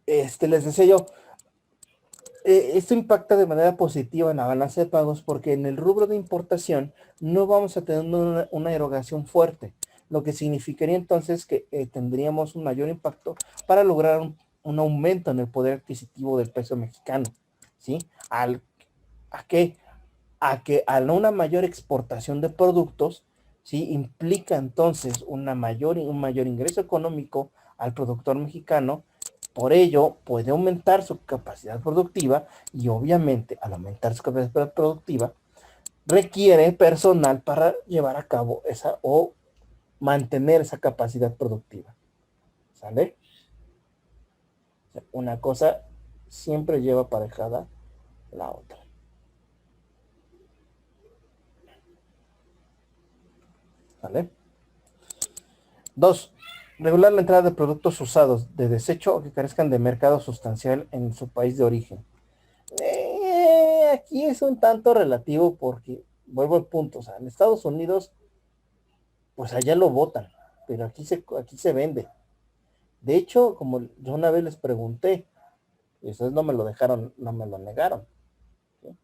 Les decía yo, esto impacta de manera positiva en la balanza de pagos porque en el rubro de importación no vamos a tener una erogación fuerte, lo que significaría entonces que tendríamos un mayor impacto para lograr un aumento en el poder adquisitivo del peso mexicano, ¿sí? ¿A qué? A que a una mayor exportación de productos, ¿sí? Implica entonces un mayor ingreso económico al productor mexicano. Por ello, puede aumentar su capacidad productiva y obviamente al aumentar su capacidad productiva, requiere personal para llevar a cabo esa o mantener esa capacidad productiva. ¿Sale? O sea, una cosa siempre lleva aparejada la otra. ¿Sale? 2. Regular la entrada de productos usados de desecho o que carezcan de mercado sustancial en su país de origen. Aquí es un tanto relativo porque, vuelvo al punto, o sea, en Estados Unidos, pues allá lo votan, pero aquí se vende. De hecho, como yo una vez les pregunté, Y ustedes no me lo dejaron, no me lo negaron. ¿Sí?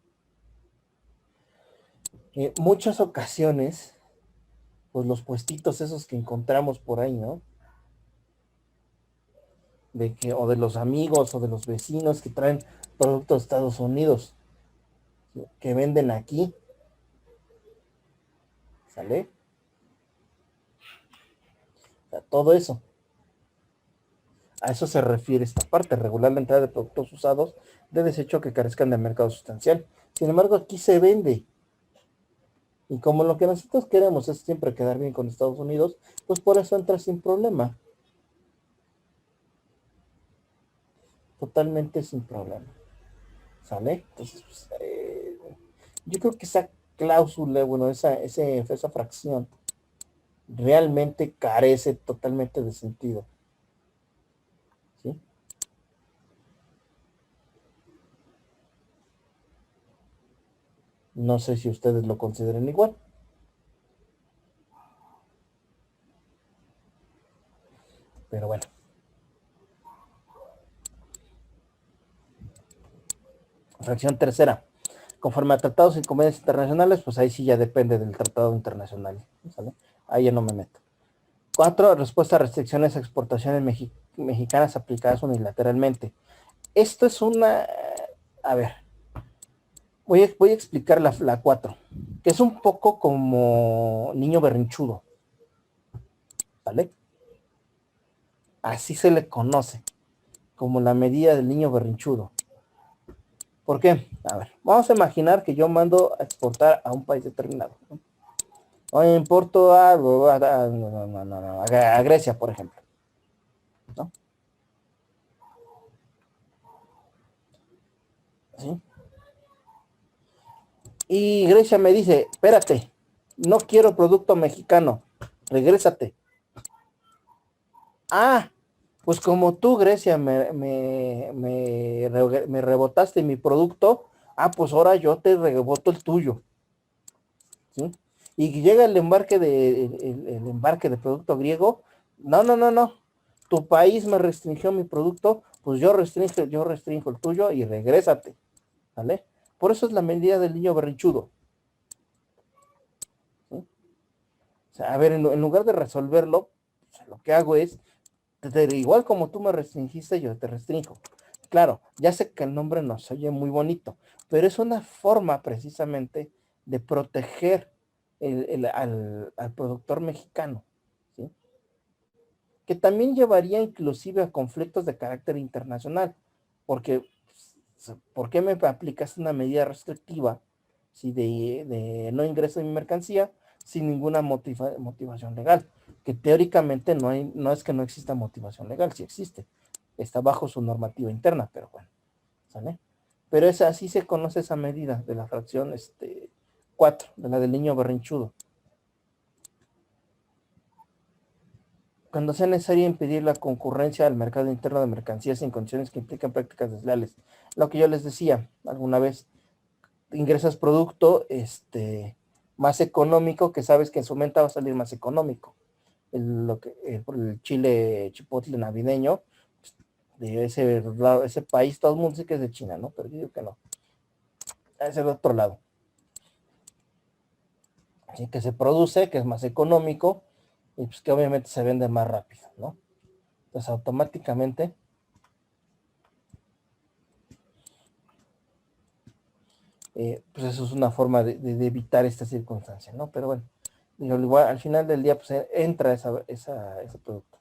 En muchas ocasiones, pues los puestitos esos que encontramos por ahí, ¿no? O de los amigos o de los vecinos que traen productos de Estados Unidos, ¿sí? Que venden aquí, ¿sale? O sea, todo eso. A eso se refiere esta parte, regular la entrada de productos usados de desecho que carezcan de mercado sustancial. Sin embargo, aquí se vende. Y como lo que nosotros queremos es siempre quedar bien con Estados Unidos, pues por eso entra sin problema. Totalmente sin problema. ¿Sale? Entonces, pues, yo creo que esa cláusula, bueno, esa fracción realmente carece totalmente de sentido. ¿Sí? No sé si ustedes lo consideren igual. Pero bueno. Fracción tercera. Conforme a tratados y convenios internacionales, pues ahí sí ya depende del tratado internacional. ¿Sale? Ahí ya no me meto. 4. Respuesta a restricciones a exportaciones mexicanas aplicadas unilateralmente. Esto es una... A ver. Voy a explicar la 4. Que es un poco como niño berrinchudo. ¿Vale? Así se le conoce. Como la medida del niño berrinchudo. ¿Por qué? A ver, vamos a imaginar que yo mando a exportar a un país determinado, ¿no? O importo a Grecia, por ejemplo, ¿no? ¿Sí? Y Grecia me dice, espérate, no quiero producto mexicano, regrésate. Ah, pues como tú, Grecia, me rebotaste mi producto, pues ahora yo te reboto el tuyo. ¿Sí? Y llega el embarque de producto griego, no, tu país me restringió mi producto, pues yo restringo el tuyo y regrésate, ¿vale? Por eso es la medida del niño berrinchudo. ¿Sí? O sea, a ver, en lugar de resolverlo, pues, lo que hago es, igual como tú me restringiste, yo te restringo. Claro, ya sé que el nombre no se oye muy bonito, pero es una forma precisamente de proteger al productor mexicano, ¿sí? Que también llevaría inclusive a conflictos de carácter internacional, porque ¿por qué me aplicas una medida restrictiva si de no ingreso de mi mercancía sin ninguna motivación legal? Que teóricamente no es que no exista motivación legal, sí existe, está bajo su normativa interna, pero bueno, ¿sale? Pero así se conoce esa medida de la fracción 4, de la del niño berrinchudo. Cuando sea necesario impedir la concurrencia al mercado interno de mercancías en condiciones que implican prácticas desleales. Lo que yo les decía alguna vez, ingresas producto más económico, que sabes que en su venta va a salir más económico. El chile chipotle navideño, pues, de ese país, todo el mundo dice que es de China, ¿no? Pero yo digo que no. Es de otro lado. Así que se produce, que es más económico, y pues que obviamente se vende más rápido, ¿no? Entonces automáticamente pues eso es una forma de evitar esta circunstancia, ¿no? Pero bueno, digo, igual, al final del día pues entra ese producto.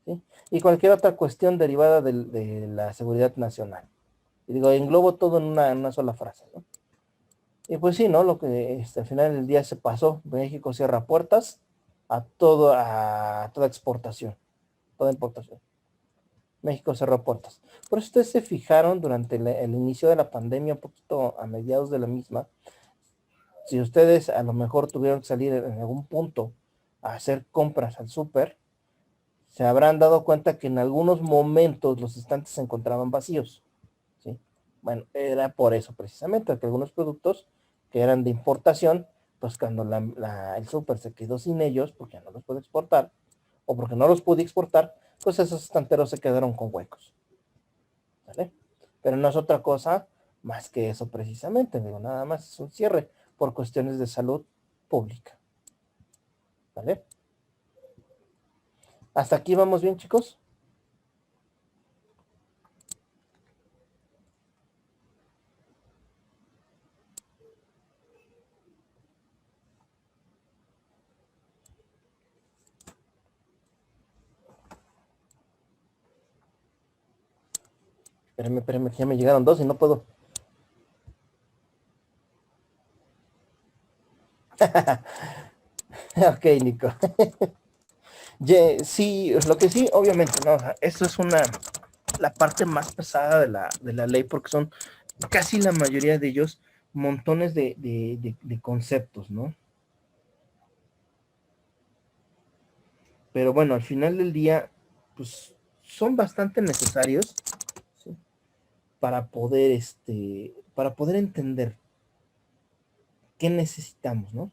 ¿Sí? Y cualquier otra cuestión derivada de la seguridad nacional. Y digo, englobo todo en una sola frase, ¿no? Y pues sí, ¿no? Lo que al final del día se pasó, México cierra puertas a toda exportación, toda importación. México cerró puertas. Por eso ustedes se fijaron durante el inicio de la pandemia, un poquito a mediados de la misma, si ustedes a lo mejor tuvieron que salir en algún punto a hacer compras al súper, se habrán dado cuenta que en algunos momentos los estantes se encontraban vacíos, ¿sí? Bueno, era por eso precisamente, que algunos productos que eran de importación, pues cuando el súper se quedó sin ellos, porque ya no los puede exportar, o porque no los pude exportar, pues esos estanteros se quedaron con huecos. ¿vale? Pero no es otra cosa más que eso precisamente, digo, nada más es un cierre por cuestiones de salud pública, ¿vale? ¿Hasta aquí vamos bien, chicos? Espérenme, que ya me llegaron dos y no puedo. Ok, Nico. Sí, lo que sí, obviamente, no, esto es la parte más pesada de la ley, porque son casi la mayoría de ellos montones de conceptos, ¿no? Pero bueno, al final del día, pues son bastante necesarios, ¿sí? Para poder entender qué necesitamos, ¿no?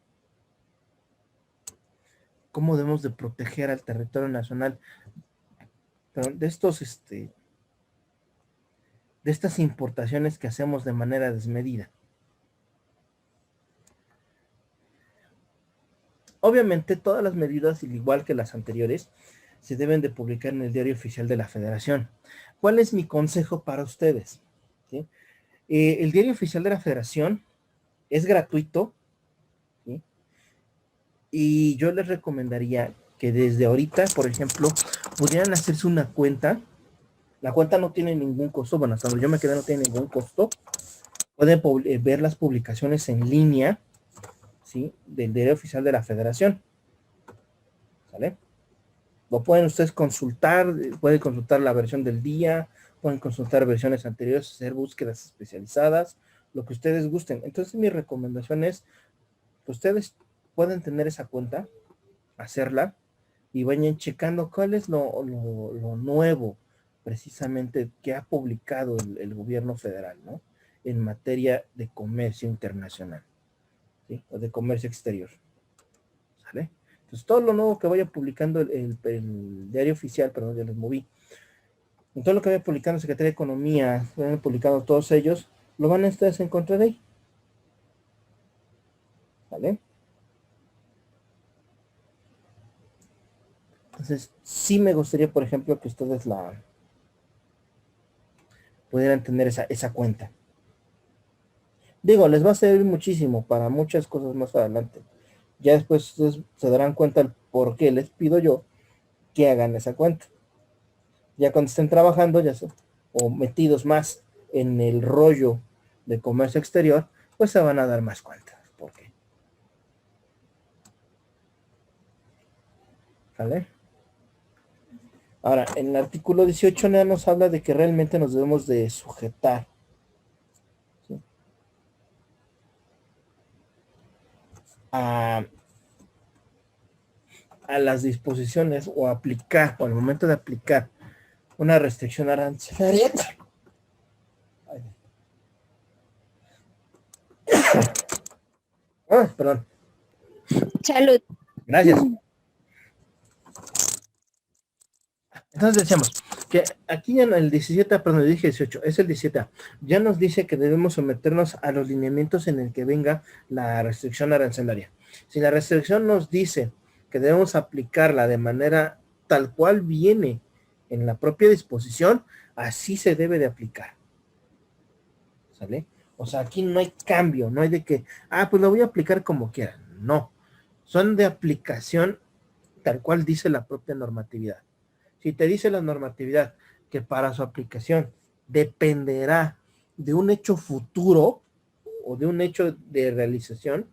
Cómo debemos de proteger al territorio nacional, pero de estas importaciones que hacemos de manera desmedida. Obviamente, todas las medidas, al igual que las anteriores, se deben de publicar en el Diario Oficial de la Federación. ¿Cuál es mi consejo para ustedes? ¿Sí? El Diario Oficial de la Federación es gratuito, ¿sí? Y yo les recomendaría que desde ahorita, por ejemplo, pudieran hacerse una cuenta. La cuenta no tiene ningún costo, bueno, hasta donde yo me quedé no tiene ningún costo. Pueden ver las publicaciones en línea, ¿sí? Del Diario Oficial de la Federación, ¿sale? Lo pueden ustedes consultar, pueden consultar la versión del día, pueden consultar versiones anteriores, hacer búsquedas especializadas, lo que ustedes gusten. Entonces mi recomendación es que ustedes pueden tener esa cuenta, hacerla, y vayan checando cuál es lo nuevo precisamente que ha publicado el gobierno federal, ¿no? En materia de comercio internacional, ¿sí? O de comercio exterior, ¿sale? Entonces todo lo nuevo que vaya publicando el diario oficial, perdón, ya les moví, en todo lo que vaya publicando Secretaría de Economía, vayan publicando todos ellos, lo van a ustedes encontrar ahí, ¿vale? Entonces sí me gustaría, por ejemplo, que ustedes pudieran tener esa cuenta. Digo, les va a servir muchísimo para muchas cosas más adelante. Ya después ustedes se darán cuenta el por qué les pido yo que hagan esa cuenta. Ya cuando estén trabajando, ya sé, o metidos más en el rollo de comercio exterior, pues se van a dar más cuenta. ¿Por qué? ¿Vale? Ahora, en el artículo 18 ya nos habla de que realmente nos debemos de sujetar, ¿sí? a, a las disposiciones o aplicar, o al momento de aplicar una restricción arancelaria. Perdón. Salud. Gracias. Entonces decíamos que aquí en el 17, perdón, le dije 18, es el 17, ya nos dice que debemos someternos a los lineamientos en el que venga la restricción arancelaria. Si la restricción nos dice que debemos aplicarla de manera tal cual viene en la propia disposición, así se debe de aplicar. ¿Sale? O sea, aquí no hay cambio, no hay de que, pues lo voy a aplicar como quiera. No, son de aplicación tal cual dice la propia normatividad. Si te dice la normatividad que para su aplicación dependerá de un hecho futuro o de un hecho de realización,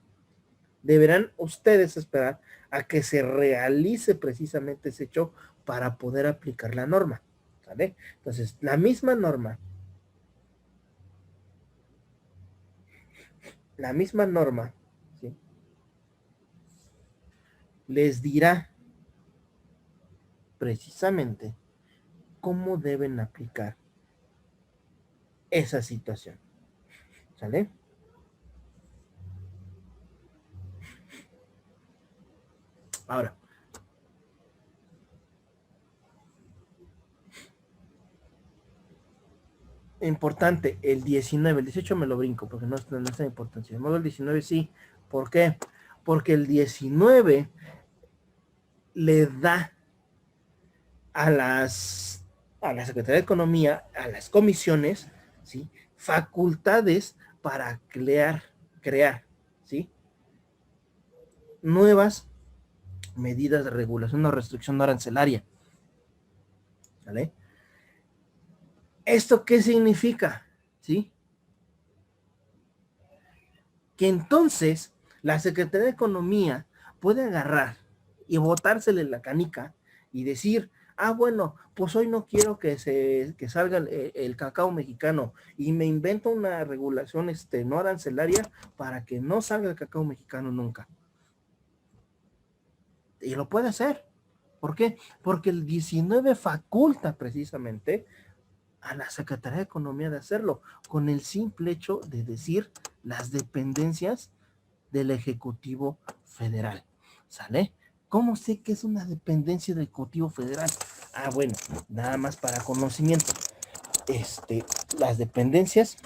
deberán ustedes esperar a que se realice precisamente ese hecho para poder aplicar la norma. ¿Vale? Entonces, la misma norma, ¿sí? Les dirá precisamente cómo deben aplicar esa situación. ¿Sale? Ahora, importante, el 19, el 18 me lo brinco porque no es tan importante. De modo el 19 sí. ¿Por qué? Porque el 19 le da a la Secretaría de Economía, a las comisiones, ¿sí? Facultades para crear, ¿sí? Nuevas medidas de regulación o restricción no arancelaria. ¿Vale? ¿Esto qué significa? ¿Sí? Que entonces la Secretaría de Economía puede agarrar y botársele la canica y decir, bueno, pues hoy no quiero que salga el cacao mexicano y me invento una regulación no arancelaria para que no salga el cacao mexicano nunca. Y lo puede hacer. ¿Por qué? Porque el 19 faculta precisamente a la Secretaría de Economía de hacerlo, con el simple hecho de decir las dependencias del Ejecutivo Federal. ¿Sale? ¿Cómo sé que es una dependencia del Ejecutivo Federal? Bueno, nada más para conocimiento. Las dependencias,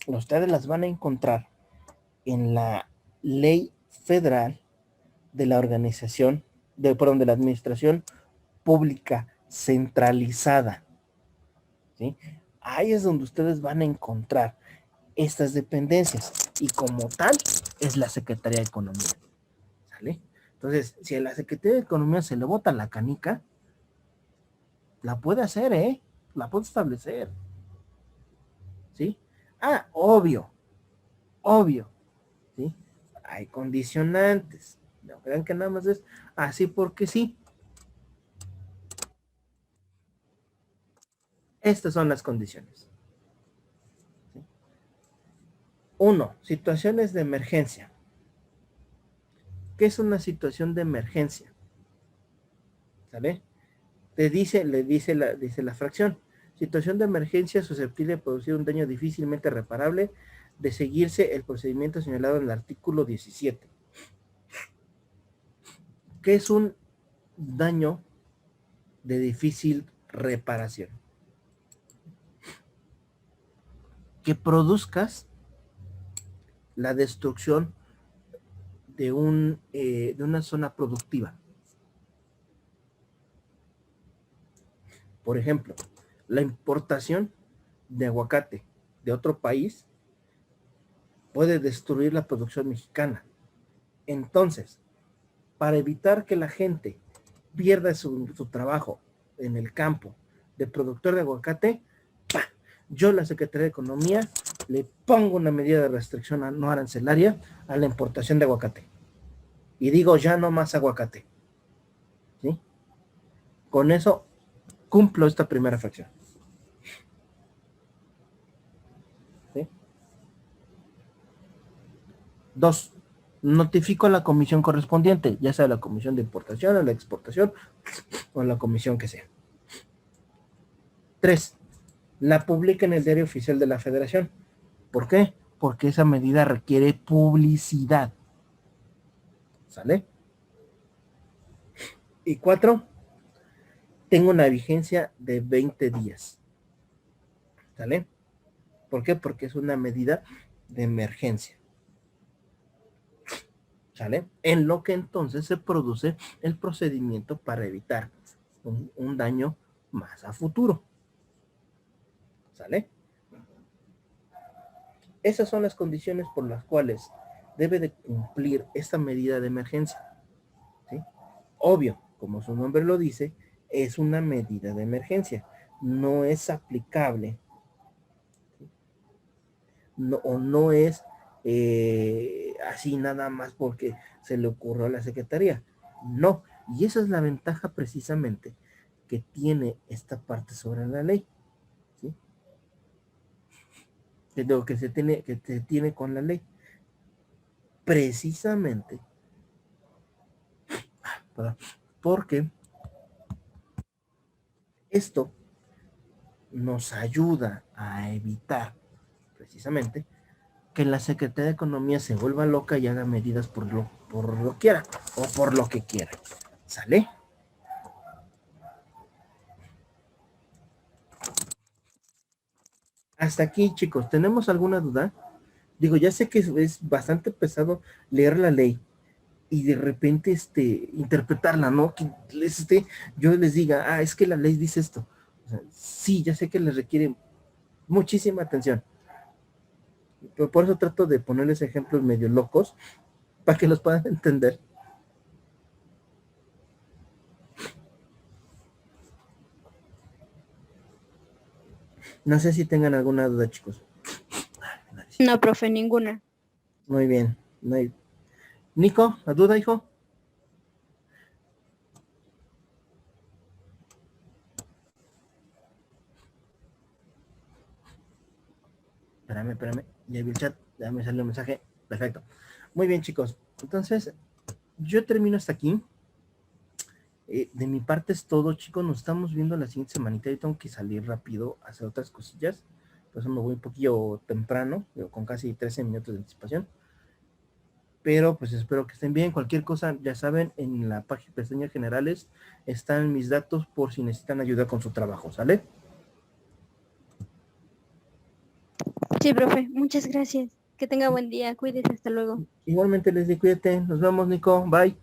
ustedes las van a encontrar en la Ley Federal de la Organización, de la Administración Pública Centralizada. ¿Sí? Ahí es donde ustedes van a encontrar estas dependencias y como tal es la Secretaría de Economía. ¿Sale? Entonces, si a la Secretaría de Economía se le bota la canica, la puede hacer, la puede establecer. ¿Sí? Obvio, ¿sí? Hay condicionantes. No crean que nada más es así porque sí. Estas son las condiciones. ¿Sí? 1. Situaciones de emergencia. ¿Qué es una situación de emergencia? ¿Sale? Le dice la fracción. Situación de emergencia susceptible de producir un daño difícilmente reparable de seguirse el procedimiento señalado en el artículo 17. ¿Qué es un daño de difícil reparación? Que produzcas la destrucción de una zona productiva. Por ejemplo, la importación de aguacate de otro país puede destruir la producción mexicana. Entonces, para evitar que la gente pierda su trabajo en el campo de productor de aguacate, yo, la Secretaría de Economía, le pongo una medida de restricción no arancelaria a la importación de aguacate. Y digo, ya no más aguacate. ¿Sí? Con eso cumplo esta primera fracción. ¿Sí? 2. Notifico a la comisión correspondiente, ya sea la comisión de importación o la exportación o la comisión que sea. 3. La publica en el diario oficial de la Federación. ¿Por qué? Porque esa medida requiere publicidad. ¿Sale? Y 4. Tengo una vigencia de 20 días. ¿Sale? ¿Por qué? Porque es una medida de emergencia. ¿Sale? En lo que entonces se produce el procedimiento para evitar un daño más a futuro. ¿Sale? Esas son las condiciones por las cuales debe de cumplir esta medida de emergencia. ¿Sí? Obvio, como su nombre lo dice, es una medida de emergencia. No es aplicable. No es así nada más porque se le ocurrió a la Secretaría. No. Y esa es la ventaja precisamente que tiene esta parte sobre la ley. ¿Sí? Que se tiene con la ley. Precisamente porque esto nos ayuda a evitar precisamente que la Secretaría de Economía se vuelva loca y haga medidas por lo quiera o por lo que quiera. ¿Sale? Hasta aquí, chicos, ¿tenemos alguna duda? Digo, ya sé que es bastante pesado leer la ley y de repente interpretarla, ¿no? Que yo les diga, es que la ley dice esto. O sea, sí, ya sé que les requiere muchísima atención. Pero por eso trato de ponerles ejemplos medio locos para que los puedan entender. No sé si tengan alguna duda, chicos. No, profe, ninguna. Muy bien. Nico, ¿la duda, hijo? Espérame. Ya vi el chat, ya me salió un mensaje. Perfecto. Muy bien, chicos. Entonces, yo termino hasta aquí. De mi parte es todo, chicos. Nos estamos viendo la siguiente semanita. Yo tengo que salir rápido a hacer otras cosillas. Por eso me voy un poquillo temprano, con casi 13 minutos de anticipación. Pero pues espero que estén bien. Cualquier cosa, ya saben, en la página pestañas generales están mis datos por si necesitan ayuda con su trabajo, ¿sale? Sí, profe, muchas gracias. Que tenga buen día. Cuídese, hasta luego. Igualmente les digo, cuídate. Nos vemos, Nico. Bye.